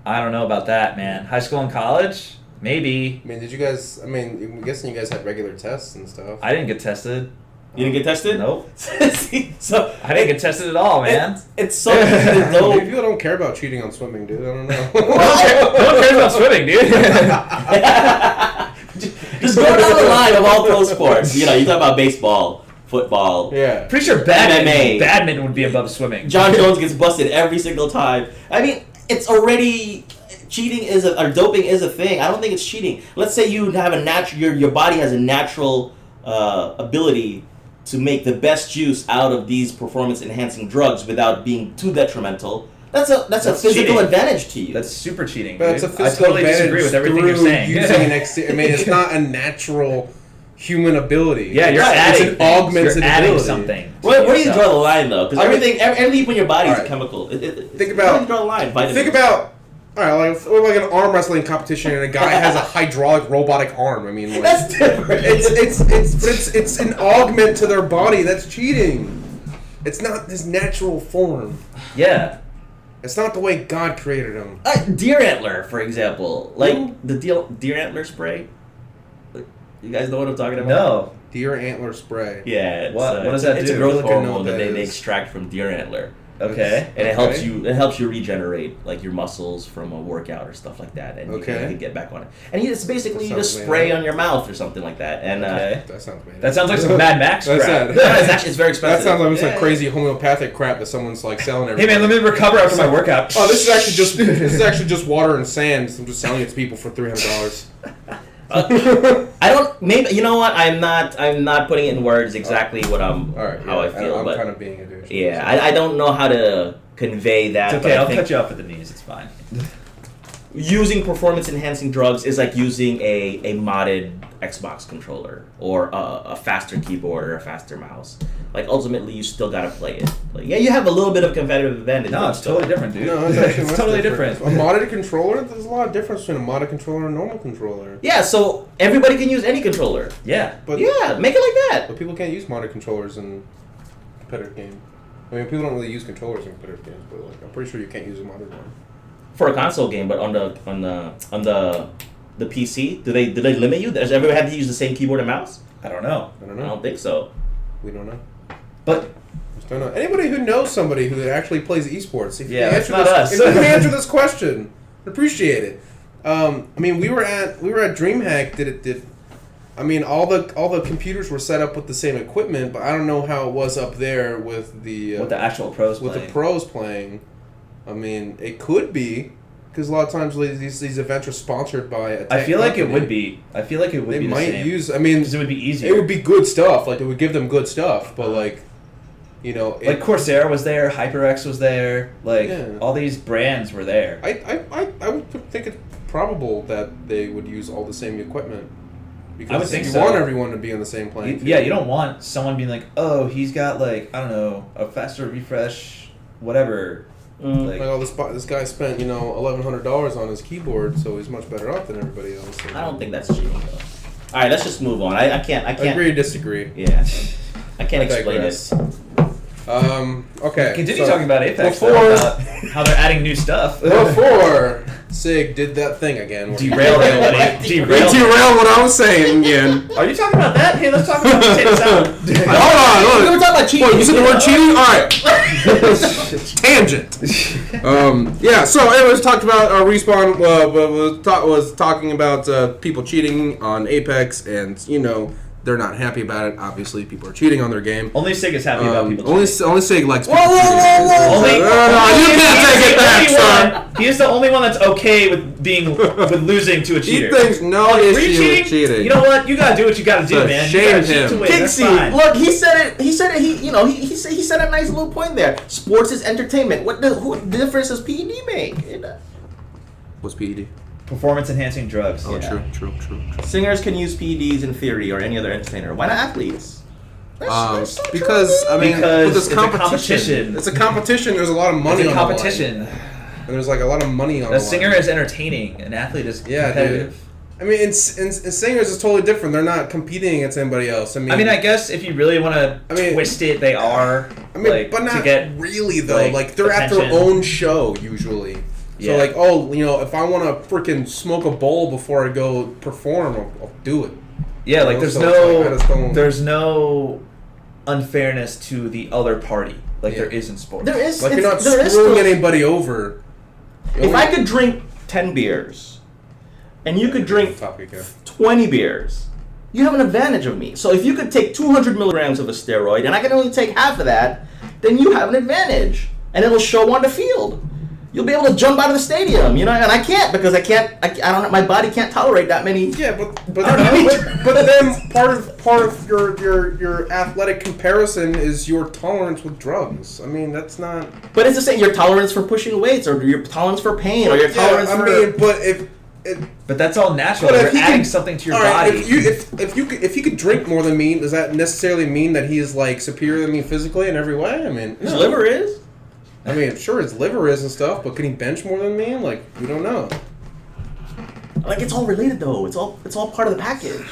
don't know about that, man. High school and college, maybe. I mean, did you guys? I mean, I'm guessing you guys had regular tests and stuff. I didn't get tested. You didn't get tested? Nope. So I didn't get tested at all, man. It's so dope. Maybe people don't care about cheating on swimming, dude. I don't know. No one cares about swimming, dude. Just go down the line of all pro sports. You know, you talk about baseball, football. Yeah. Pretty sure badminton would be above swimming. John Jones gets busted every single time. I mean, it's already cheating or doping is a thing. I don't think it's cheating. Let's say you have your body has a natural ability to make the best use out of these performance-enhancing drugs without being too detrimental. That's a physical cheating. Advantage to you. That's super cheating. But it's a physical I totally advantage disagree with everything you're saying. I mean, it's not a natural human ability. Yeah, you're adding it's an augmented you're adding ability. something. Where do you draw the line, though? Because everything in your body is a right. chemical. Think where about. do you draw the line? Vitamins. Think about. All right, like an arm wrestling competition, and a guy has a hydraulic robotic arm. I mean, like, that's different. It's an augment to their body. That's cheating. It's not his natural form. Yeah. It's not the way God created him. Deer antler, for example, like the deer antler spray. You guys know what I'm talking about? No. Deer antler spray. Yeah. It's, what does that It's do? a growth I don't know hormone what that that they is. extract from deer antler. Okay. And it Okay. helps you regenerate like your muscles from a workout or stuff like that, and you can get back on it. And it's basically you just spray on your mouth or something like that. And Okay. That sounds bad. That sounds like some Mad Max crap. it's very expensive. That sounds like some crazy homeopathic crap that someone's like selling Hey everybody. man, let me recover after my workout. Oh, this is actually just water and sand. So I'm just selling it to people for $300. I don't. Maybe you know what? I'm not putting it in words exactly what I'm. All right, how I feel. I'm but kind of being a douche. yeah, I don't know how to convey that. It's but okay, I I'll think cut you off at the knees. It's fine. using performance-enhancing drugs is like using a modded Xbox controller or a faster keyboard or a faster mouse. Like ultimately, you still gotta play it. Like, yeah, you have a little bit of competitive advantage. No, but it's still- totally different, dude. No, it's actually it's much totally different. A modded controller? There's a lot of difference between a modded controller and a normal controller. Yeah, so everybody can use any controller. Yeah. But Yeah, make it like that. But people can't use modded controllers in competitive games. I mean, people don't really use controllers in competitive games, but like, I'm pretty sure you can't use a modded one. For a console game, but on the PC, do they limit you? Does everyone have to use the same keyboard and mouse? I don't know. I don't I know. don't think so. We don't know. But Just don't know. Anybody who knows somebody who actually plays esports, if you Yeah, can it's answer not us. if you can answer this question, I'd appreciate it. I mean, we were at DreamHack. I mean, all the computers were set up with the same equipment, but I don't know how it was up there with the actual pros with playing. the pros playing. I mean, it could be because a lot of times these events are sponsored by a tech I feel like it company. would be. I feel like it would They be the might same. use. I mean, because it would be easier. it would be good stuff. Like it would give them good stuff, but like, you know, like Corsair was there, HyperX was there, like Yeah. all these brands were there. I would think it's probable that they would use all the same equipment. Because I would think you so. want everyone to be on the same playing field. Yeah, you don't want someone being like, oh, he's got like I don't know a faster refresh, whatever. Like, oh, this guy spent $1,100 on his keyboard, so he's much better off than everybody else. So. I don't think that's cheating though. All right, let's just move on. I can't. Agree to disagree. Yeah, I can't I explain digress. it. Okay. Continue so talking about Apex. before- though, about how they're adding new stuff. Before Sig did that thing again. Derailed it, buddy. He Derailed. derailed what I was saying again. Are you talking about that? Hey, let's talk about potatoes out. Hold on. We were talking about cheating. Wait, you said the word cheating? Alright. Tangent. Yeah, so it was talked about Respawn was talking about people cheating on Apex, and they're not happy about it. Obviously, people are cheating on their game. Only Sig is happy about people. Only Sig likes people cheating. Only, You can't take it back, son. He is the only one that's okay with losing to a He cheater. thinks no Were issue you with cheating. You know what? You gotta do what you gotta do, So man. shame You gotta cheat him. to win. That's Pixie, fine. look, he said it. He said it. He said a nice little point there. Sports is entertainment. What difference does PED make? What's PED? Performance enhancing drugs. Oh, Yeah. true. Singers can use PEDs in theory or any other entertainer. Why not athletes? That's so Because true. I mean, Because with this it's a competition. It's a competition. There's a lot of money It's a on competition. the line. And there's like a lot of money on A the singer line. is entertaining. An athlete is Yeah, competitive. dude. I mean, in singers is totally different. They're not competing against anybody else. I mean, I guess if you really want to I mean- twist it, they are. I mean, like, but not to get really though. like, Like they're at their attention. own show usually. So Yeah. like, if I want to freaking smoke a bowl before I go perform, I'll do it. Yeah, like know, there's so it's like, I just no don't- there's no unfairness to the other party like Yeah. there is in sports. There is. Like you're not there is screwing still- anybody over. If I could drink 10 beers, and you could drink Topic, yeah. 20 beers, you have an advantage of me. So if you could take 200 milligrams of a steroid, and I can only take half of that, then you have an advantage, and it'll show on the field. You'll be able to jump out of the stadium, and I can't because I don't. My body can't tolerate that many. Yeah, but I don't know. but then part of your athletic comparison is your tolerance with drugs. I mean, that's not. But it's the same. Your tolerance for pushing weights, or your tolerance for pain, or your Yeah, tolerance I for. mean, but But that's all natural. But You're if he adding can- something to your all right, body. if he could drink more than me, does that necessarily mean that he is like superior to me physically in every way? I mean, His no. liver is. I mean, sure, his liver is and stuff, but can he bench more than me? Like, we don't know. Like it's all related though. It's all part of the package.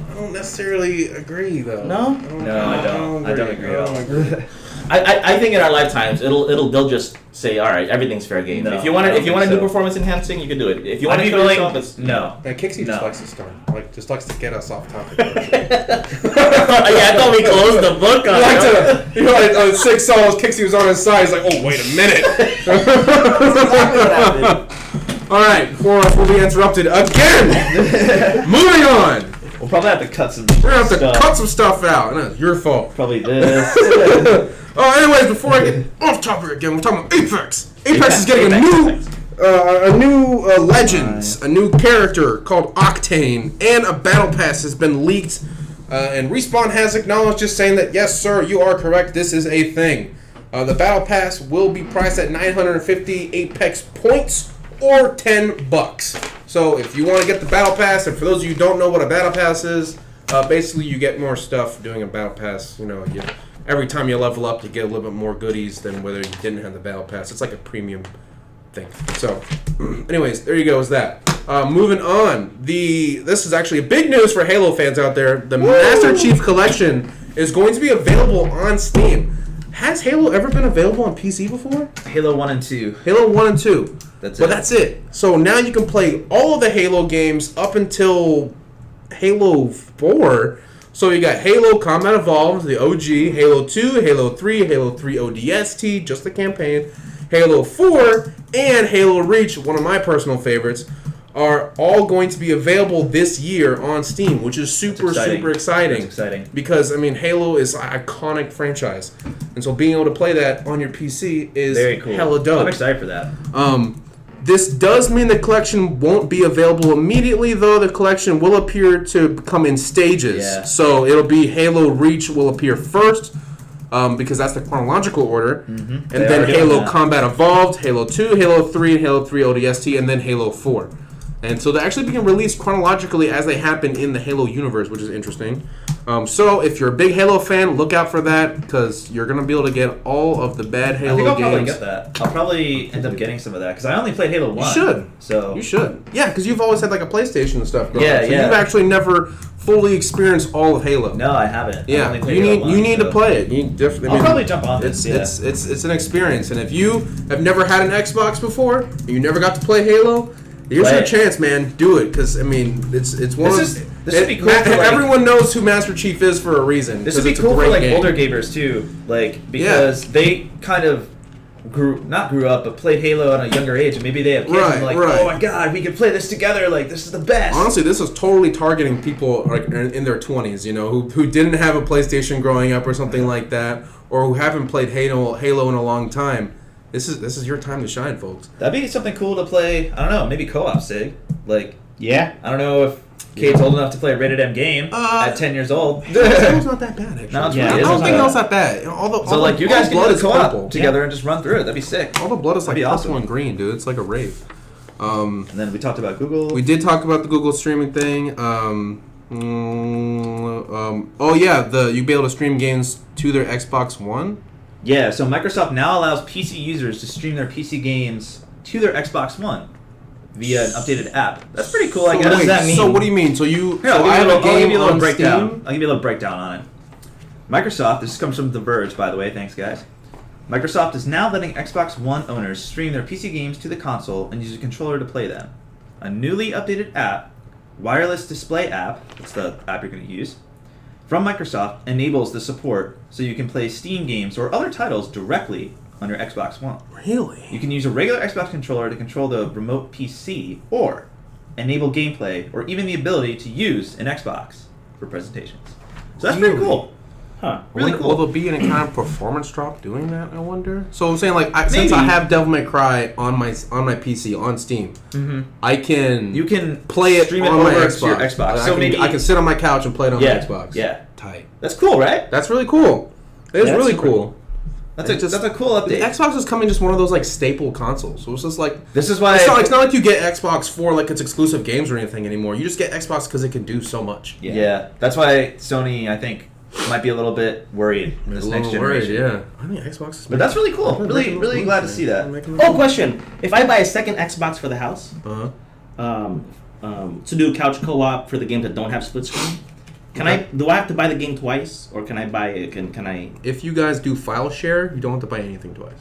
I don't necessarily agree, though. No? No, I don't. I don't agree at all. I think in our lifetimes they'll just say, all right, everything's fair game. No, if you want I don't to do think so. performance enhancing, you can do it. If you I'd want to be kill willing. yourself, it's No. Man, Kixie just No. likes to start. Just likes to get us off topic. yeah. I thought we closed the book on it. On 6 songs, Kixie was on his side. He's like, oh, wait a minute. That's exactly what happened. All right, before we'll be interrupted again. Moving on. We'll probably have to cut some. We're gonna have to stuff. cut some stuff out. No, it's your fault. Probably this. Oh, anyways, before I get off topic again, we're talking about Apex. Apex is getting Apex. a new Legends, a new character called Octane, and a battle pass has been leaked. And Respawn has acknowledged, just saying that, yes, sir, you are correct, this is a thing. The battle pass will be priced at 950 Apex points or $10. So if you want to get the battle pass, and for those of you who don't know what a battle pass is, basically you get more stuff doing a battle pass. Every time you level up, you get a little bit more goodies than whether you didn't have the battle pass. It's like a premium thing. So, anyways, there you go. Is that moving on? This is actually a big news for Halo fans out there. The Master Chief Collection is going to be available on Steam. Has Halo ever been available on PC before? Halo 1 and 2. Halo 1 and 2. That's it. So now you can play all of the Halo games up until Halo 4. So you got Halo Combat Evolved, the OG, Halo 2, Halo 3, Halo 3 ODST, just the campaign, Halo 4, and Halo Reach, one of my personal favorites, are all going to be available this year on Steam, which is super exciting. That's exciting. Because, Halo is an iconic franchise. And so being able to play that on your PC is very cool. Hella dope. I'm excited for that. This does mean the collection won't be available immediately, though the collection will appear to come in stages. Yeah. So it'll be Halo Reach will appear first, because that's the chronological order. Mm-hmm. And then Halo Combat Evolved, Halo 2, Halo 3, Halo 3 ODST, and then Halo 4. And so they're actually being released chronologically as they happen in the Halo universe, which is interesting. So if you're a big Halo fan, look out for that, because you're going to be able to get all of the bad Halo games. I think I'll probably get that. I'll probably end up getting some of that, because I only played Halo 1. You should. So. You should. Yeah, because you've always had like a PlayStation and stuff. Yeah, so you've actually never fully experienced all of Halo. No, I haven't. Yeah, you need to play it. You definitely. I'll probably jump on this. It's an experience, and if you have never had an Xbox before, and you never got to play Halo, here's your chance, man. Do it, because it's one of. This would be cool. Everyone knows who Master Chief is for a reason. This would be cool for older gamers too, because they kind of grew up, but played Halo at a younger age, and maybe they have kids and they're like, oh my god, we could play this together. Like, this is the best. Honestly, this is totally targeting people in their 20s, who didn't have a PlayStation growing up or something like that, or who haven't played Halo in a long time. This is your time to shine, folks. That'd be something cool to play. I don't know, maybe co-op, Sig. Yeah. I don't know if Cade's old enough to play a rated M game at 10 years old. Halo's not that bad, actually. No, I don't think Halo's that bad. You guys can do the co-op together and just run through it. That'd be sick. All the blood is like purple and green, dude. It's like a rave. And then we talked about Google. We did talk about the Google streaming thing. You'd be able to stream games to their Xbox One. Yeah, so Microsoft now allows PC users to stream their PC games to their Xbox One via an updated app. That's pretty cool, I guess. What does that mean? So what do you mean? So you... Here, I'll give you a little breakdown. I'll give you a little breakdown on it. Microsoft, this comes from The Verge, by the way. Thanks, guys. Microsoft is now letting Xbox One owners stream their PC games to the console and use a controller to play them. A newly updated app, Wireless Display app, that's the app you're going to use, from Microsoft enables the support so you can play Steam games or other titles directly on your Xbox One. Really? You can use a regular Xbox controller to control the remote PC or enable gameplay or even the ability to use an Xbox for presentations. So that's pretty cool. Huh. Really cool. Will there be any kind of performance drop doing that, I wonder? So I'm saying, since I have Devil May Cry on my PC on Steam, I can play it stream on my Xbox. To your Xbox. So maybe I can sit on my couch and play it on my Xbox. Yeah. Tight. That's cool, right? That's really cool. It is really cool. That's a cool update. The Xbox is coming just one of those staple consoles. So it's just this is why it's not like you get Xbox for its exclusive games or anything anymore. You just get Xbox because it can do so much. Yeah. That's why Sony, I think, might be a little bit worried in this next generation. I mean, Xbox is... But that's really cool. Really glad to see that. Question. If I buy a second Xbox for the house, to do couch co-op for the games that don't have split screen, do I have to buy the game twice, or can I buy it? Can I? If you guys do file share, you don't have to buy anything twice.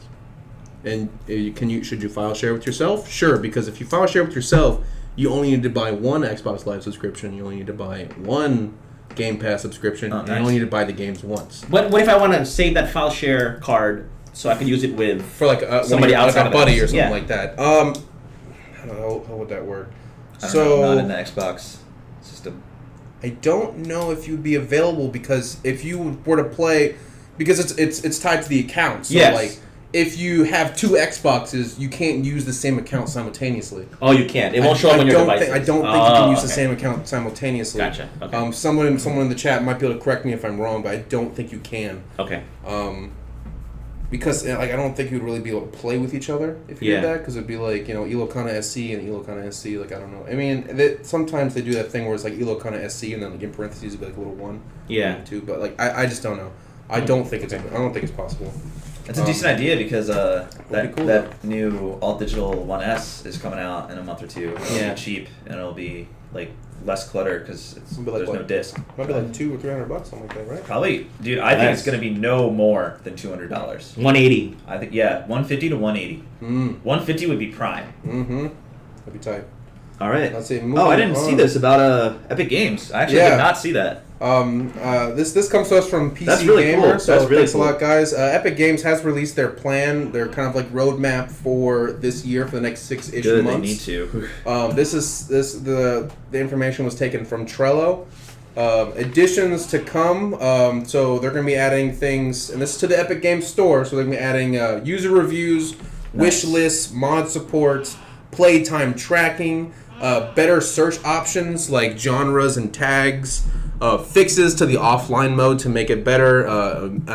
And should you file share with yourself? Sure, because if you file share with yourself, you only need to buy one Xbox Live subscription. You only need to buy one Game Pass subscription. Nice. You only need to buy the games once. What if I want to save that file share card so I can use it with for somebody outside a buddy or something yeah. like that? How would that work? I don't know, not in the Xbox system. I don't know if you'd be available, because if you were to play, because it's tied to the account. So yes. if you have two Xboxes, you can't use the same account simultaneously. Oh, you can't. It won't show up on your device. I don't think you can use the same account simultaneously. Gotcha. Okay. Someone in the chat might be able to correct me if I'm wrong, but I don't think you can. Okay. Because I don't think you'd really be able to play with each other if you did that. Because it'd be like Ilokana SC and Ilokana SC. Like I don't know. I mean, sometimes they do that thing where it's like Ilokana SC and then like in parentheses it'd be like a little 1. Yeah. 2. But like I just don't know. I don't think it's possible. It's a decent idea because cool, that new all digital 1S is coming out in a month or two. It'll be cheap and it'll be like less clutter because there's no disc. Might be like $200 or $300, something like that, right? Probably, dude. I think it's gonna be no more than $200. 180. I think 150 to 180. 150 would be prime. That'd be tight. All right. Let's see. I didn't see this about Epic Games. I actually did not see that. This comes to us from PC That's really Gamer, cool. so That's really thanks cool. a lot, guys. Epic Games has released their plan, their kind of like roadmap for this year for the next 6-ish Good, months. they need to. The information was taken from Trello. Additions to come. So they're going to be adding things, and this is to the Epic Games Store. So they're going to be adding user reviews, wish lists, mod support, playtime tracking, better search options like genres and tags. Fixes to the offline mode to make it better.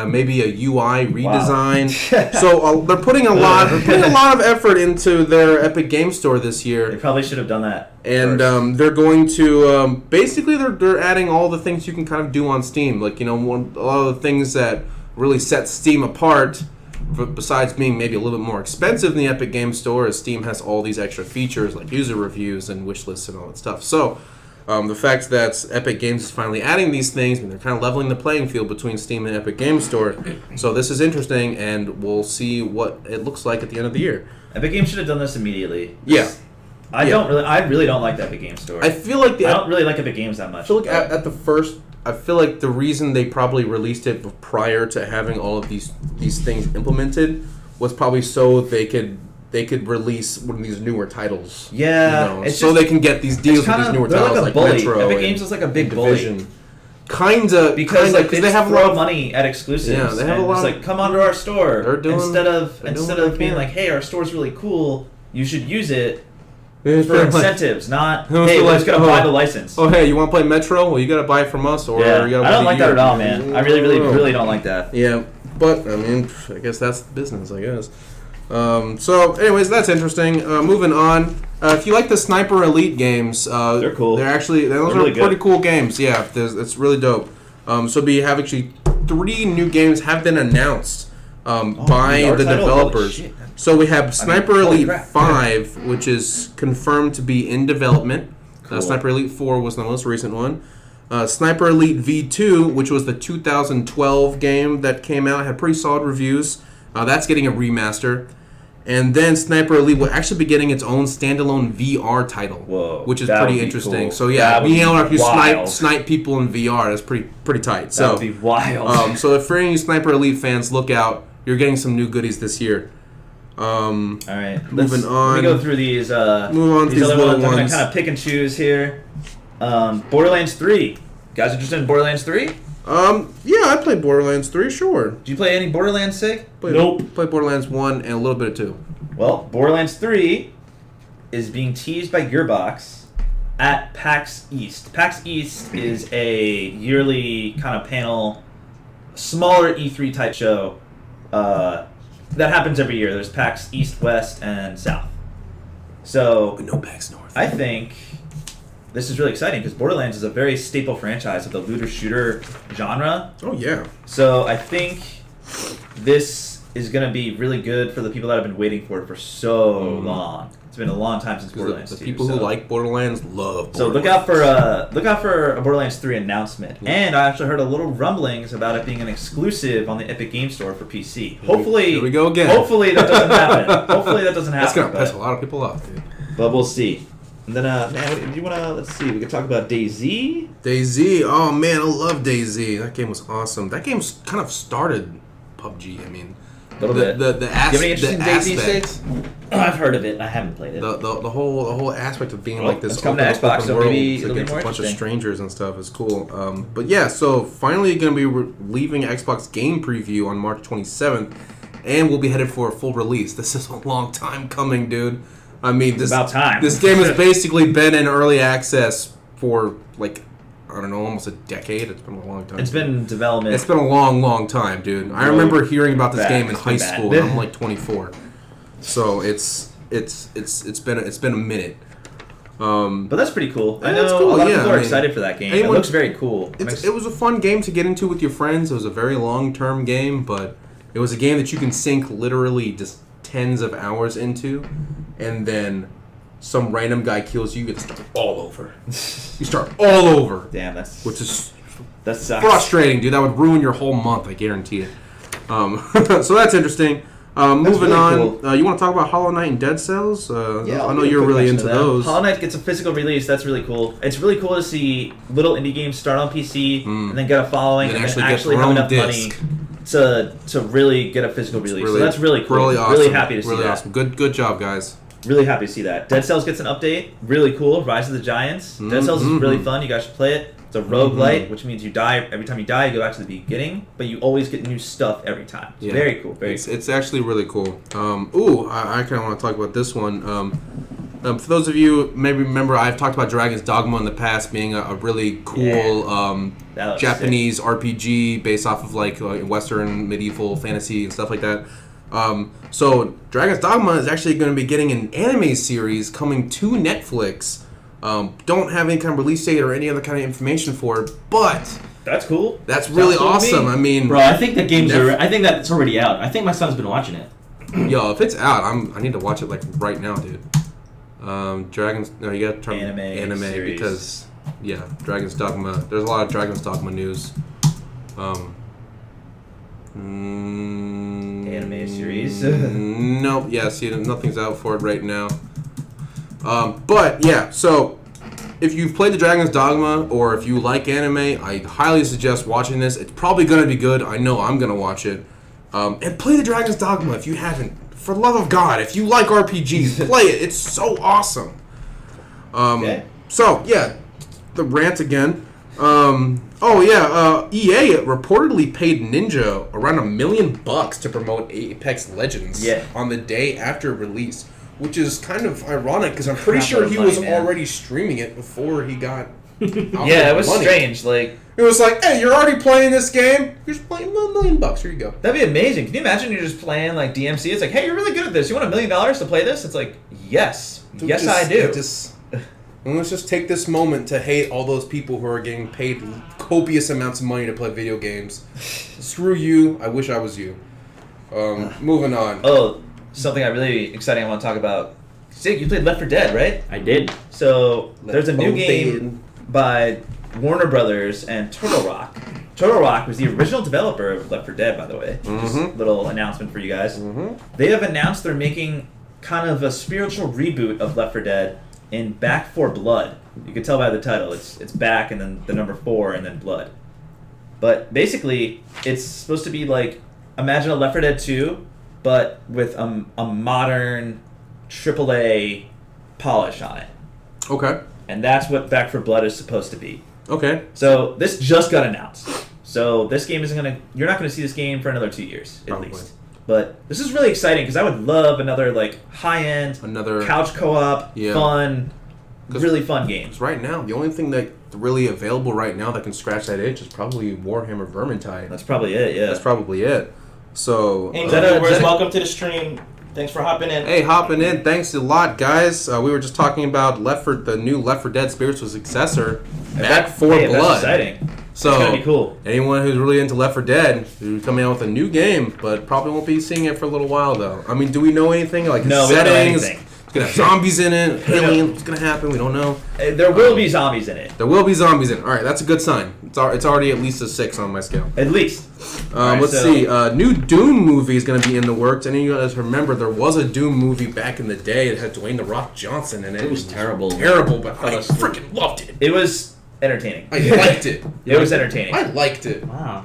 Maybe a UI redesign. So they're putting a lot of effort into their Epic Game Store this year. They probably should have done that. And they're going to basically they're adding all the things you can kind of do on Steam. Like a lot of the things that really set Steam apart. Besides being maybe a little bit more expensive than the Epic Game Store, as Steam has all these extra features like user reviews and wish lists and all that stuff. So. The fact that Epic Games is finally adding these things, they're kind of leveling the playing field between Steam and Epic Games Store. So this is interesting, and we'll see what it looks like at the end of the year. Epic Games should have done this immediately. Yeah. I really don't like the Epic Games Store. I feel like I don't really like Epic Games that much. I feel like at the first, I feel like the reason they probably released it prior to having all of these things implemented was probably so they could release one of these newer titles. Yeah, so they can get these deals with these newer titles like Metro. Epic Games is like a big Division. bully. Kinda Because they have a lot of money at exclusives. Yeah, they have a lot. It's like come onto our store instead of what being they like, hey, our store's really cool. You should use it can. for incentives, not Who's hey, the we're just gonna like- buy the license. Oh, hey, you want to play Metro? Well, you got to buy it from us, or Yeah, you gotta I don't buy like the that at all, year. man. I really don't like that. Yeah, but I mean, I guess that's the business. I guess. So, anyways, that's interesting. Moving on. If you like the Sniper Elite games, They're cool. Those They're are really pretty good. cool games. Yeah, it's really dope. So we have actually 3 new games have been announced by VR the title? Holy developers. shit. So we have Sniper holy Elite crap. 5, which is confirmed to be in development. Cool. Sniper Elite 4 was the most recent one. Sniper Elite V2, which was the 2012 game that came out, had pretty solid reviews. That's getting a remaster. And then Sniper Elite will actually be getting its own standalone VR title, Whoa, which is that pretty would be interesting. cool. So yeah, That would being able to be actually wild. snipe people in VR, that's pretty tight. That So would be wild. so if for any Sniper Elite fans, look out. You're getting some new goodies this year. All right, moving on. Let me go through these. Move on to these other little ones. I'm gonna ones. kind of pick and choose here. Borderlands 3. Guys interested in Borderlands 3? Yeah, I played Borderlands 3, sure. Did you play any Borderlands, Sig? Played Borderlands 1 and a little bit of 2. Well, Borderlands 3 is being teased by Gearbox at PAX East. PAX East is a yearly kind of panel, smaller E3 type show that happens every year. There's PAX East, West, and South. So But no PAX North. I think this is really exciting because Borderlands is a very staple franchise of the looter shooter genre. Oh yeah. So I think this is going to be really good for the people that have been waiting for it for so long. It's been a long time since Borderlands The 2. people who like Borderlands love Borderlands. So look out for a Borderlands 3 announcement. And I actually heard a little rumblings about it being an exclusive on the Epic Game Store for PC. Hopefully, here we go again. Hopefully that doesn't happen. Hopefully that doesn't happen. That's gonna piss a lot of people off, dude. But we'll see. And then, man, do you wanna? Let's see. We can talk about DayZ. DayZ. Oh man, I love DayZ. That game was awesome. That game's kind of started PUBG. I mean, Little bit. The Do you have any interest in DayZ aspect, stakes? I've heard of it. I haven't played it. the whole aspect of being Well, like this it's coming to open Xbox, so world maybe it'll be against more a bunch of interesting. strangers and stuff is cool. But yeah, so finally going to be leaving Xbox Game Preview on March 27th, and we'll be headed for a full release. This is a long time coming, dude. I mean, this about time. This game has basically been in early access for like, I don't know, almost a decade. It's been a long time. It's been in development. It's been a long, long time, dude. I remember hearing about this game in high bad. school. And I'm like 24, so it's been a minute. But that's pretty cool. I Yeah, know it's cool, a lot of yeah, people I are mean, excited for that game. anyone- It looks very cool. It was a fun game to get into with your friends. It was a very long-term game, but it was a game that you can sink literally just tens of hours into, and then some random guy kills you, you get to start all over. You start all over, Damn, that's which is that sucks. frustrating, dude. That would ruin your whole month, I guarantee it. So that's interesting. Moving really on, cool. you want to talk about Hollow Knight and Dead Cells? Yeah, I know you're really into that. those. Hollow Knight gets a physical release. That's really cool. It's really cool to see little indie games start on PC and then get a following And and then actually get actually their have own enough disc. money to really get a physical release. So that's really cool. Really awesome. Really happy to see really that. awesome. Good job, guys. Really happy to see that. Dead Cells gets an update. Really cool. Rise of the Giants. Dead Cells is really fun. You guys should play it. It's a roguelite, which means you die. Every time you die, you go back to the beginning, but you always get new stuff every time. It's very cool. Very cool. It's actually really cool. I kind of want to talk about this one. For those of you maybe remember, I've talked about Dragon's Dogma in the past being a really cool That looks Japanese RPG based off of like Western medieval fantasy and stuff like that. So Dragon's Dogma is actually going to be getting an anime series coming to Netflix. Don't have any kind of release date or any other kind of information for it, but That's cool. that's really Sounds cool to awesome. me. I mean, Bro, I think the game's Nef- I think that it's already out. I think my son's been watching it. yo, if it's out, I need to watch it like right now, dude. Dragons. No, you got to turn Anime series. because Dragon's Dogma. There's a lot of Dragon's Dogma news. Anime series. Nope. Yeah. See, nothing's out for it right now. But yeah. So, if you've played the Dragon's Dogma or if you like anime, I highly suggest watching this. It's probably gonna be good. I know I'm gonna watch it. And play the Dragon's Dogma if you haven't. For the love of God, if you like RPGs, play it. It's so awesome. Okay. So yeah, the rant again. EA reportedly paid Ninja around $1 million to promote Apex Legends on the day after release, which is kind of ironic because I'm pretty sure he was already streaming it before he got. Yeah, it was money. strange. Like, It was like, hey, you're already playing this game. You're just playing $1 million. Here you go. that'd be amazing. Can you imagine you're just playing like DMC? It's like, hey, you're really good at this. You want $1 million to play this? It's like, yes, yes, I do. And let's just take this moment to hate all those people who are getting paid copious amounts of money to play video games. Screw you. I wish I was you. Moving on. Oh, something really exciting I want to talk about. Sig, you played Left 4 Dead, right? I did. So there's a new 4 game by Warner Brothers and Turtle Rock. Turtle Rock was the original developer of Left 4 Dead, by the way. Just a little announcement for you guys. They have announced they're making kind of a spiritual reboot of Left 4 Dead in Back 4 Blood. You can tell by the title. It's back and then the number 4 and then blood. But basically, it's supposed to be like, imagine a Left 4 Dead 2, but with a modern AAA polish on it. Okay. And that's what Back 4 Blood is supposed to be. Okay. So this just got announced. So this game you're not gonna see this game for another 2 years, at Probably. least. But this is really exciting because I would love another like high-end, Another couch co-op, Yeah. fun, 'Cause- really fun game. Because right now, the only thing that's really available right now that can scratch that itch is probably Warhammer Vermintide. That's probably it, yeah. That's probably it. So, Hey, Is that a- viewers, welcome to the stream. Thanks for hopping in. hey, hopping in. Thanks a lot, guys. We were just talking about the new Left 4 Dead Spiritual Successor, Back 4 Hey, Blood. That's exciting. So, It's gonna be cool. anyone who's really into Left 4 Dead is coming out with a new game, but probably won't be seeing it for a little while, though. I mean, do we know anything? Like, No, we don't know settings? anything. It's going to have zombies in it, aliens, what's going to happen? We don't know. There will be zombies in it, There will be zombies in it. All right, that's a good sign. It's already at least a 6 on my scale. at least. Alright, Let's so- see. New Doom movie is going to be in the works. Any of you guys remember there was a Doom movie back in the day that had Dwayne The Rock Johnson in it. It was terrible. Terrible, but I Fell asleep. freaking loved it. It was entertaining. I liked it. It was entertaining. I liked it. Wow.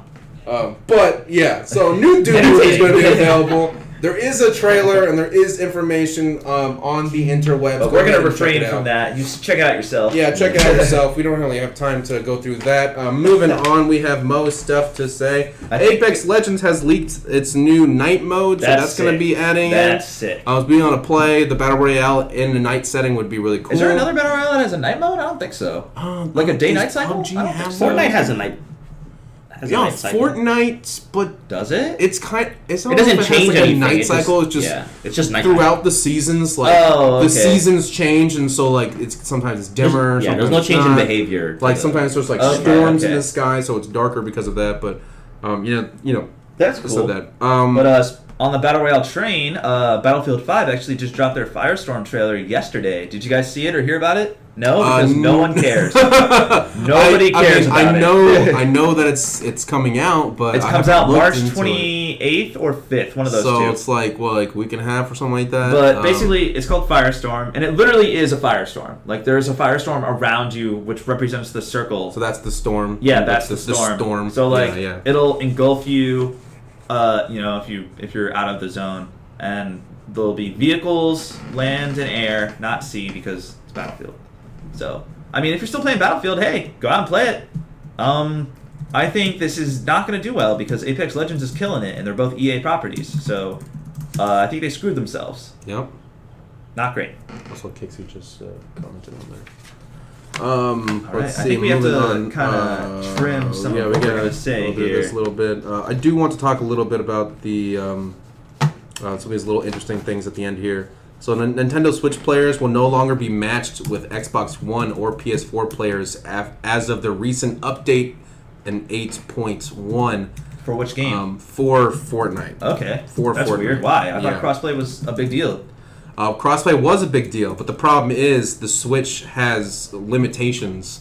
But yeah, so new Doom movie is going to be available, There is a trailer and there is information on the interwebs. But we're going to refrain from that. You check it out yourself. Yeah, check it out yourself. We don't really have time to go through that. Moving on, we have most stuff to say. Apex Legends has leaked its new night mode, so that's going to be adding That's sick. I was being able to play the Battle Royale in the night setting would be really cool. Is there another Battle Royale that has a night mode? I don't think so. Like a day-night cycle? PUBG I don't have think so. Fortnite has a night. Yeah, Fortnite, but Does it? it's kind. It's not It doesn't like has change like anything. a night It's cycle. just- It's just yeah, it's just night throughout the seasons. Like Oh, the okay. seasons change, and so like it's sometimes it's dimmer. Yeah, there's sometimes no it's change in not. behavior. Like sometimes there's like Okay, storms in okay. the sky, so it's darker because of that. But you know, That's so cool. that. But on the Battle Royale train, Battlefield 5 actually just dropped their Firestorm trailer yesterday. Did you guys see it or hear about it? No, because no one cares. Nobody cares about it. I know that it's coming out, but It I comes haven't out looked March into it. 28th or 5th, one of those So two. it's like a week and a half or something like that. But basically, it's called Firestorm, and it literally is a firestorm. Like, there's a firestorm around you, which represents the circle. so that's the storm. Yeah, that's the storm. So, like, yeah. it'll engulf you, if you're out of the zone. And there'll be vehicles, land, and air, not sea, because it's Battlefield. So, I mean, if you're still playing Battlefield, hey, go out and play it. I think this is not going to do well because Apex Legends is killing it, and they're both EA properties. So, I think they screwed themselves. Yep. Not great. That's what Kixie just commented on there. All Let's right, I see, think we have moving to on. kind of trim some yeah, of we what we're gotta going to say do here. this a little bit. I do want to talk a little bit about the some of these little interesting things at the end here. So Nintendo Switch players will no longer be matched with Xbox One or PS4 players as of the recent update in 8.1 For which game? for Fortnite. Okay. For That's Fortnite. weird. Why? I Yeah. thought crossplay was a big deal. Crossplay was a big deal, but the problem is the Switch has limitations.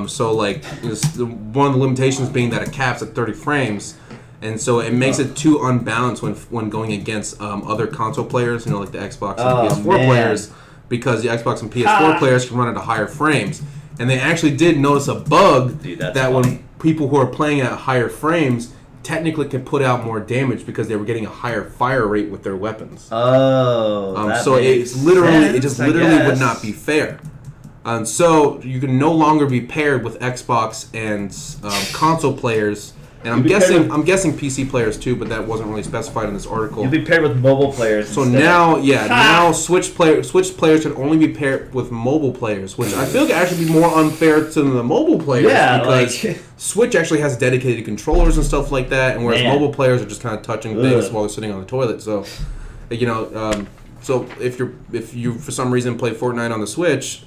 So like one of the limitations being that it caps at 30 frames, and so it makes it too unbalanced when going against other console players, like the Xbox and PS4 man. players, because the Xbox and PS4 players can run at higher frames. And they actually did notice a bug Dude, that's that funny. when people who are playing at higher frames technically can put out more damage because they were getting a higher fire rate with their weapons. Oh, that So makes it's literally, it just sense, I literally would guess. not be fair. So you can no longer be paired with Xbox and console players, and I'm You'd be paired guessing with- PC players too, but that wasn't really specified in this article. You'll be paired with mobile players. So instead. now Switch players can only be paired with mobile players, which I feel could actually be more unfair to the mobile players Yeah, because like- Switch actually has dedicated controllers and stuff like that, and whereas Man. mobile players are just kind of touching things Ugh. while they're sitting on the toilet. So, so if you for some reason play Fortnite on the Switch,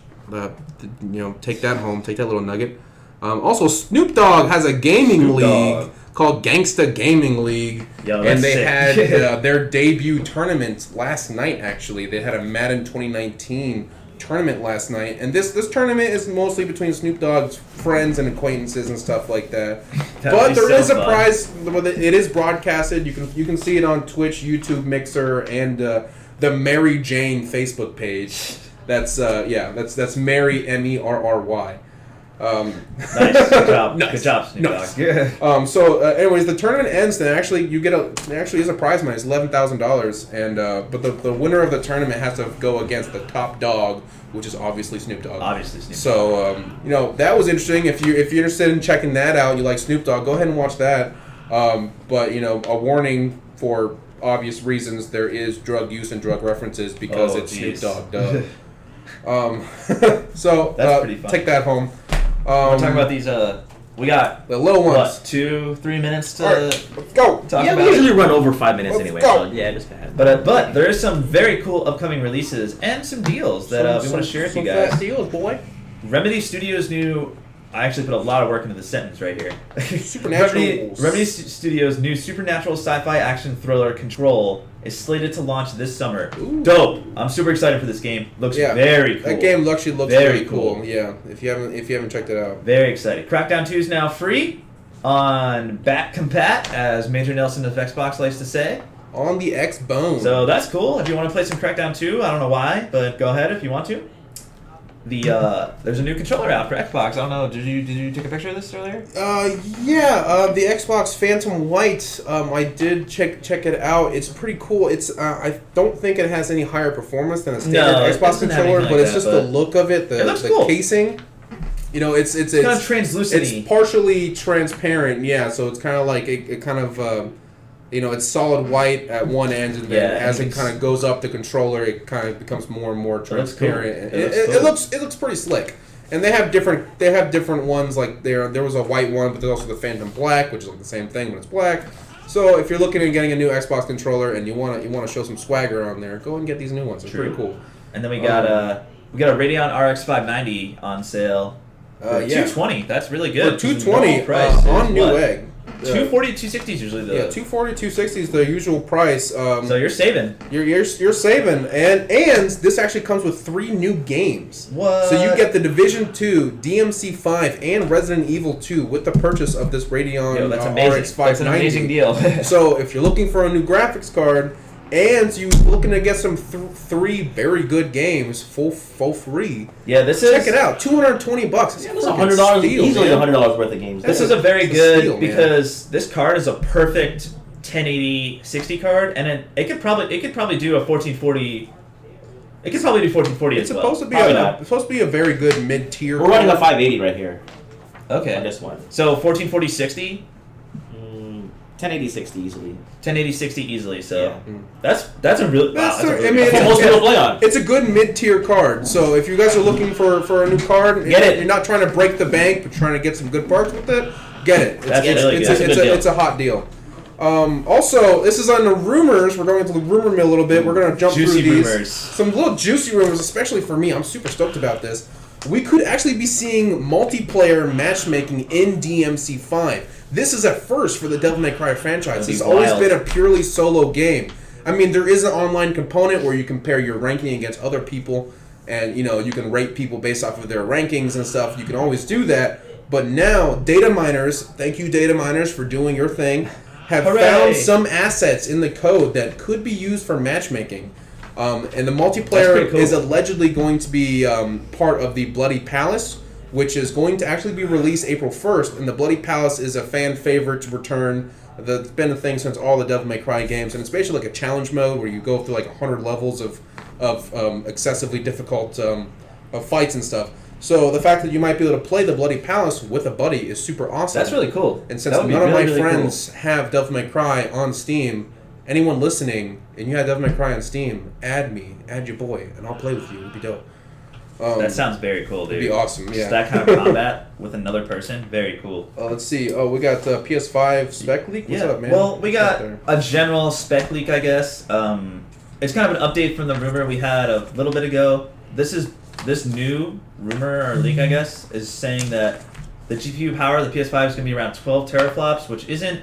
take that home, take that little nugget. Also, Snoop Dogg has a gaming Snoop league Dogg. called Gangsta Gaming League, Yo, and that's they sick. had their debut tournament last night. Actually, they had a Madden 2019 tournament last night, and this tournament is mostly between Snoop Dogg's friends and acquaintances and stuff like that. That would But be there so is a fun. prize. It is broadcasted. You can see it on Twitch, YouTube, Mixer, and the Mary Jane Facebook page. That's that's Mary Merry. Nice. Good job. Nice. Good job, Snoop Nice. Dogg. Yeah. Anyways, the tournament ends, and actually there actually is a prize money. It's $11,000, and but the winner of the tournament has to go against the top dog, which is obviously Snoop Dogg. Obviously, Snoop Dogg. So that was interesting. If you're interested in checking that out, you like Snoop Dogg, go ahead and watch that. But a warning for obvious reasons: there is drug use and drug references because Oh, it's geez. Snoop Dogg. So That's pretty fun. take that home. We're talking about these. We got the little ones. what 2-3 minutes to All right, let's go. talk Yeah, about. we usually run over 5 minutes Let's anyway. go. So yeah, just go ahead. But there is some very cool upcoming releases and some deals that we want to share with you guys. deals, boy. Remedy Studios' new. I actually put a lot of work into the sentence right here. Supernatural. Remedy Studios' new supernatural sci-fi action thriller Control is slated to launch this summer. Ooh. Dope! I'm super excited for this game. Looks Yeah, very cool. That game actually looks Very very cool. cool. Yeah, if you haven't checked it out. Very excited. Crackdown 2 is now free on Back Compat, as Major Nelson of Xbox likes to say. On the X-Bone. So that's cool. If you want to play some Crackdown 2, I don't know why, but go ahead if you want to. there's a new controller out for Xbox. I don't know. Did you take a picture of this earlier? The Xbox Phantom White. I did check it out. It's pretty cool. It's I don't think it has any higher performance than a standard Xbox controller, but it's just the look of it, the cool. casing. You know, it's kind of translucent. It's partially transparent, yeah. So it's kind of like it kind of. It's solid white at one end, and then as it kind of goes up the controller, it kind of becomes more and more transparent. It looks pretty slick. And they have different ones. Like there was a white one, but there's also the Phantom Black, which is like the same thing, but it's black. So if you're looking at getting a new Xbox controller and you want to show some swagger on there, go and get these new ones. They're pretty cool. And then we got a Radeon RX 590 on sale. For $220. That's really good. For $220 price on Newegg. 240 260 is usually the 240 260 is the usual price. So you're saving. You're saving, and this actually comes with 3 new games. What? So you get the Division 2, DMC 5, and Resident Evil 2 with the purchase of this Radeon that's amazing. RX 590. That's an amazing deal. So if you're looking for a new graphics card and you're looking to get some 3 very good games for free, check it out. $220. That's $100 easily. $100 worth of games. This is a very good because this card is a perfect 1080 60 card, and it could probably do a 1440. It could probably do 1440 as well. It's supposed to be a very good mid tier. We're running a 580 right here. Okay. On this one. So 1440 60. 1080 60 easily. 1080 60 easily. So that's a real. Most people play on. It's a good mid-tier card. So if you guys are looking for a new card, you're not trying to break the bank, but trying to get some good parts with it, get it. It's a hot deal. Also, this is on the rumors. We're going to the rumor mill a little bit. We're going to jump through these. Rumors. Some little juicy rumors, especially for me. I'm super stoked about this. We could actually be seeing multiplayer matchmaking in DMC 5. This is a first for the Devil May Cry franchise. It's always been a purely solo game. I mean, there is an online component where you compare your ranking against other people, and you can rate people based off of their rankings and stuff. You can always do that. But now, data miners, thank you data miners for doing your thing, have found some assets in the code that could be used for matchmaking. And the multiplayer is allegedly going to be part of the Bloody Palace, which is going to actually be released April 1st. And the Bloody Palace is a fan favorite to return. It's been a thing since all the Devil May Cry games. And it's basically like a challenge mode where you go through like 100 levels of excessively difficult fights and stuff. So the fact that you might be able to play the Bloody Palace with a buddy is super awesome. That's really cool. And since none of my friends have Devil May Cry on Steam, anyone listening, and you have Devil May Cry on Steam, add your boy, and I'll play with you. It'd be dope. That sounds very cool, dude. It'd be awesome, yeah. Just that kind of combat with another person, very cool. Let's see. Oh, we got PS5 spec leak? What's up, man? Well, we got a general spec leak, I guess. It's kind of an update from the rumor we had a little bit ago. This new rumor or leak, I guess, is saying that the GPU power of the PS5 is going to be around 12 teraflops, which isn't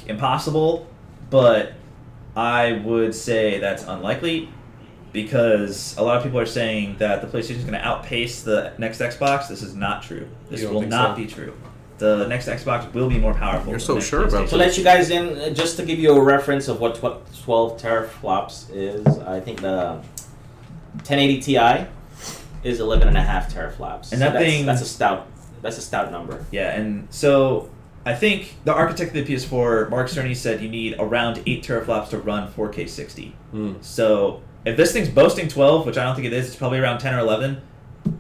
impossible, but I would say that's unlikely because a lot of people are saying that the PlayStation is going to outpace the next Xbox. This is not true. This will not be true. The next Xbox will be more powerful. You're so sure about that. To let you guys in, just to give you a reference of what 12 teraflops is, I think the 1080 Ti is 11.5 teraflops. And that's a stout number. Yeah, and so I think the architect of the PS4, Mark Cerny, said you need around 8 teraflops to run 4K 60. So if this thing's boasting 12, which I don't think it is, it's probably around 10 or 11,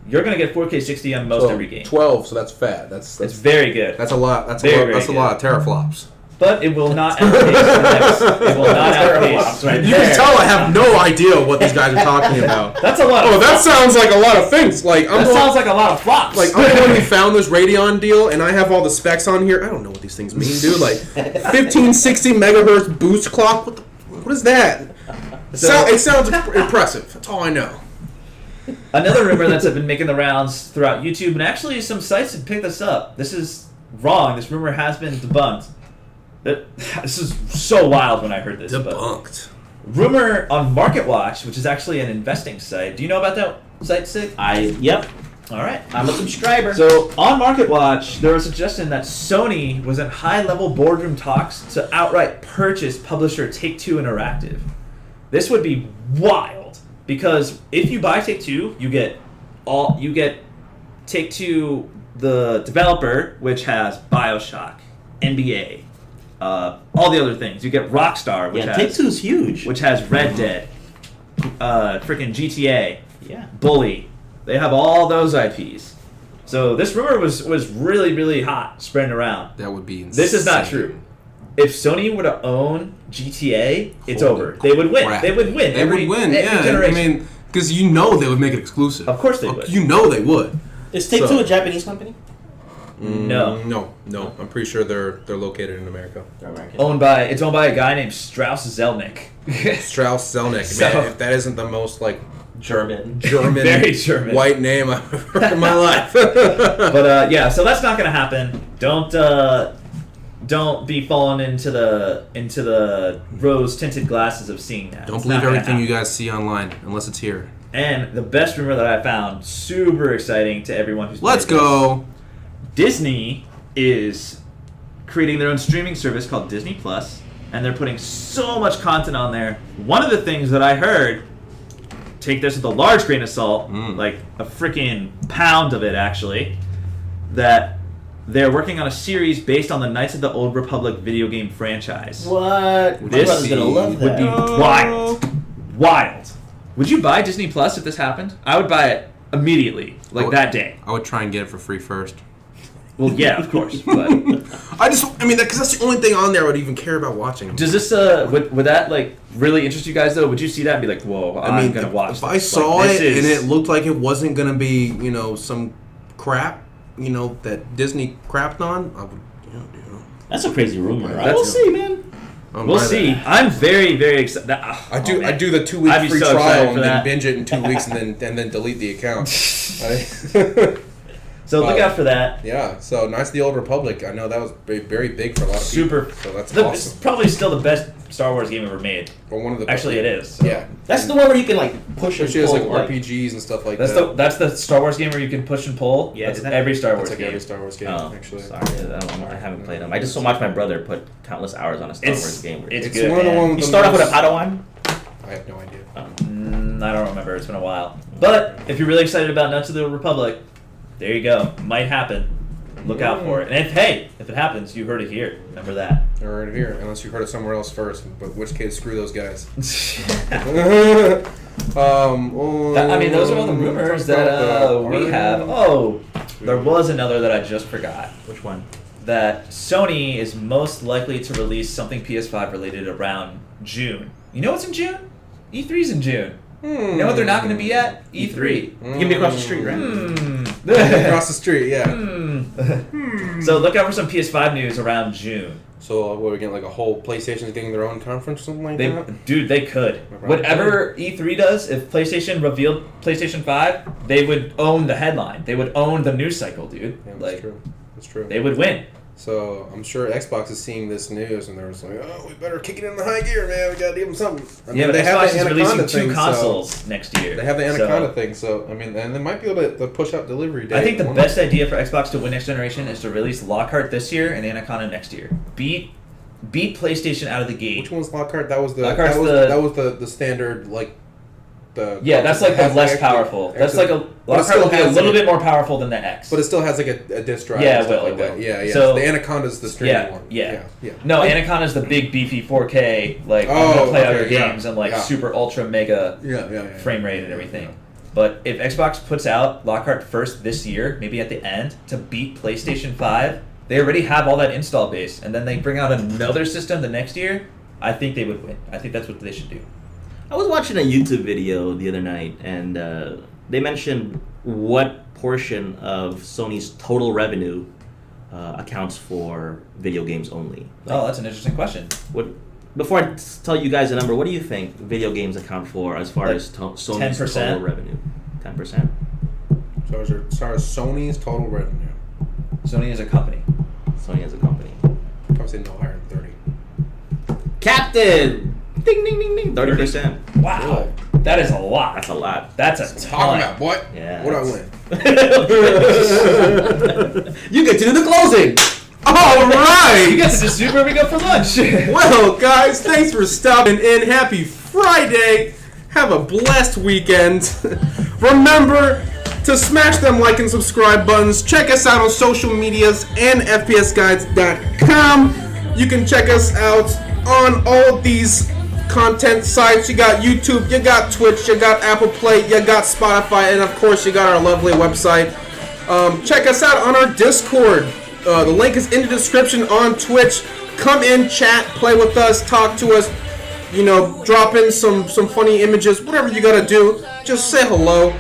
you're going to get 4K 60 on most every game. 12, so that's fat. That's very good. That's a lot. That's a lot of teraflops. But it will not outpace the next. It will not outpace. Right you there. can tell I have no idea what these guys are talking about. That's a lot. That sounds like a lot of things. Like sounds like a lot of flops. Like I'm the one who found this Radeon deal, and I have all the specs on here. I don't know what these things mean, dude. Like 1560 megahertz boost clock. What is that? It sounds impressive. That's all I know. Another rumor that's been making the rounds throughout YouTube, and actually some sites have picked this up. This is wrong. This rumor has been debunked. This is so wild when I heard this. Debunked. Rumor on MarketWatch, which is actually an investing site. Do you know about that site, Sid? Yep. All right. I'm a subscriber. So on MarketWatch, there was a suggestion that Sony was in high-level boardroom talks to outright purchase publisher Take-Two Interactive. This would be wild. because if you buy Take-Two, you get Take-Two, the developer, which has BioShock, NBA, all the other things. You get Rockstar, which has Take-Two's huge. which has Red Dead, freaking GTA, Yeah. Bully. They have all those IPs. So this rumor was really, really hot, spreading around. That would be insane. This is not true. If Sony were to own GTA, it's Holy over. They would win. crap. They would win. They would win, every yeah. generation. I mean, because you know they would make it exclusive. Of course they would. You know they would. Is Take-Two So- a Japanese company? No. No. I'm pretty sure they're located in America. They're American. It's owned by a guy named Strauss Zelnick. Strauss Zelnick. So- Man, if that isn't the most like German. German, Very German. white name I've ever heard in my life. But yeah, so that's not gonna happen. Don't be falling into the rose tinted glasses of seeing that. Don't It's believe not gonna everything you happen. guys see online unless it's here. And the best rumor that I found, super exciting to everyone who's Let's played this. go. Disney is creating their own streaming service called Disney Plus, and they're putting so much content on there. One of the things that I heard, take this with a large grain of salt, like a freaking pound of it actually, that they're working on a series based on the Knights of the Old Republic video game franchise. What? My This brother's gonna love would be that. wild. Would you buy Disney Plus if this happened? I would buy it immediately, like that day. I would try and get it for free first. Well, yeah, of course. But because that's the only thing on there I would even care about watching. does this would that like really interest you guys though? Would you see that and be like, whoa, I'm gonna watch if this. I saw Like, it this and is- it looked like it wasn't gonna be, some crap, that Disney crapped on, I would, That's a crazy rumor, right? That's- We'll see, man. we'll see. I'm very, very excited. I do the 2 week I'd be free so excited trial for and then that. binge it in 2 weeks and then delete the account. So look out for that. Yeah, so Knights of the Old Republic. I know that was very big for a lot of Super. people. So that's It's awesome. probably still the best Star Wars game ever made. Or one of the Actually, it is. So. Yeah, That's the one where you can like push and she has pull. like RPGs and stuff like That's that. that's the Star Wars game where you can push and pull. Yeah, That's isn't that- every Star Wars That's like game. every Star Wars game, Oh, actually. sorry, I haven't played them. I just so watched my brother put countless hours on a Star Wars game. It's It's good. one of the man. ones You with start the off with a most- Padawan. I have no idea. I don't remember. It's been a while. But if you're really excited about Knights of the Republic, there you go. Might happen. Look out for it. And if it happens, you heard it here. Remember that. Or right here, unless you heard it somewhere else first. But in which case, screw those guys. I mean, those are all the rumors that we have. Oh, there was another that I just forgot. Which one? That Sony is most likely to release something PS5 related around June. You know what's in June? E3's in June. You know what they're not going to be at? E3. You can be across the street, right? Across the street, yeah. So look out for some PS5 news around June. So what, we're getting like a whole PlayStation's getting their own conference or something like that? Dude, they could. Whatever E3 does, if PlayStation revealed PlayStation 5, they would own the headline. They would own the news cycle, dude. Yeah, that's Like, true. That's true. they would win. So I'm sure Xbox is seeing this news and they're just like, oh, we better kick it in the high gear, man. We gotta give them something. I mean, Yeah, but they have Xbox the is releasing Anaconda two thing, consoles next year. So they have the Anaconda So, thing, so I mean, and they might be able to push out delivery date. I think the One- best idea for Xbox to win next generation is to release Lockhart this year and Anaconda next year. Beat PlayStation out of the gate. Which one's Lockhart? That was the Lockhart's that was the standard like the Yeah, that's like the has less extra- powerful. That's extra- like but it Lockhart still will be a has little like bit more powerful than the X. But it still has like a disc drive. Yeah, and stuff it like will. that. Yeah, yeah. So- the Anaconda's the streaming yeah, one. yeah, yeah. No, Anaconda's the big beefy 4K, like I'm Oh, gonna play all okay, your yeah, games and like yeah. super ultra mega Yeah. frame rate and everything. But if Xbox puts out Lockhart first this year, maybe at the end, to beat PlayStation 5, they already have all that install base, and then they bring out another system the next year, I think they would win. I think that's what they should do. I was watching a YouTube video the other night, and they mentioned what portion of Sony's total revenue accounts for video games only. Oh, that's an interesting question. What? Before I tell you guys a number, what do you think video games account for as far Like as Sony's 10%? total revenue? 10%. So as far as Sony's total revenue, Sony is a company. Sony as a company. I'd probably say no higher than 30. Captain! Ding, ding, ding, ding. 30%. Wow, that is a lot. That's a lot. That's a Talking ton. about what? Yeah, What do I that's- win? You get to do the closing! All You right. get to decide where we go for lunch. Well, guys, thanks for stopping in. Happy Friday. Have a blessed weekend. Remember to smash them like and subscribe buttons. Check us out on social medias and fpsguides.com. You can check us out on all these content sites. You got YouTube, you got Twitch, you got Apple Play, you got Spotify, and of course you got our lovely website. Check us out on our Discord. The link is in the description on Twitch. Come in, chat, play with us, talk to us. Drop in some funny images, whatever you gotta do. Just say hello.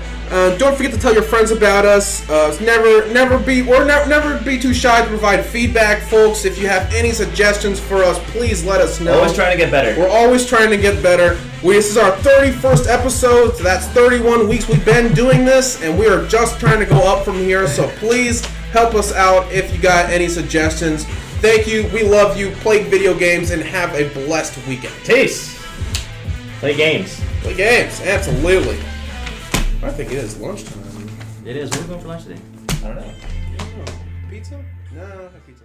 Don't forget to tell your friends about us. Never be too shy to provide feedback, folks. If you have any suggestions for us, please let us know. Always trying to get better. We're always trying to get better. This is our 31st episode, so that's 31 weeks we've been doing this, and we are just trying to go up from here. So please help us out if you got any suggestions. Thank you. We love you. Play video games and have a blessed weekend. Peace. Play games. Play games. Absolutely. I think it is lunchtime. It is. Where are we going for lunch today? I don't know. Pizza? No, I don't have pizza.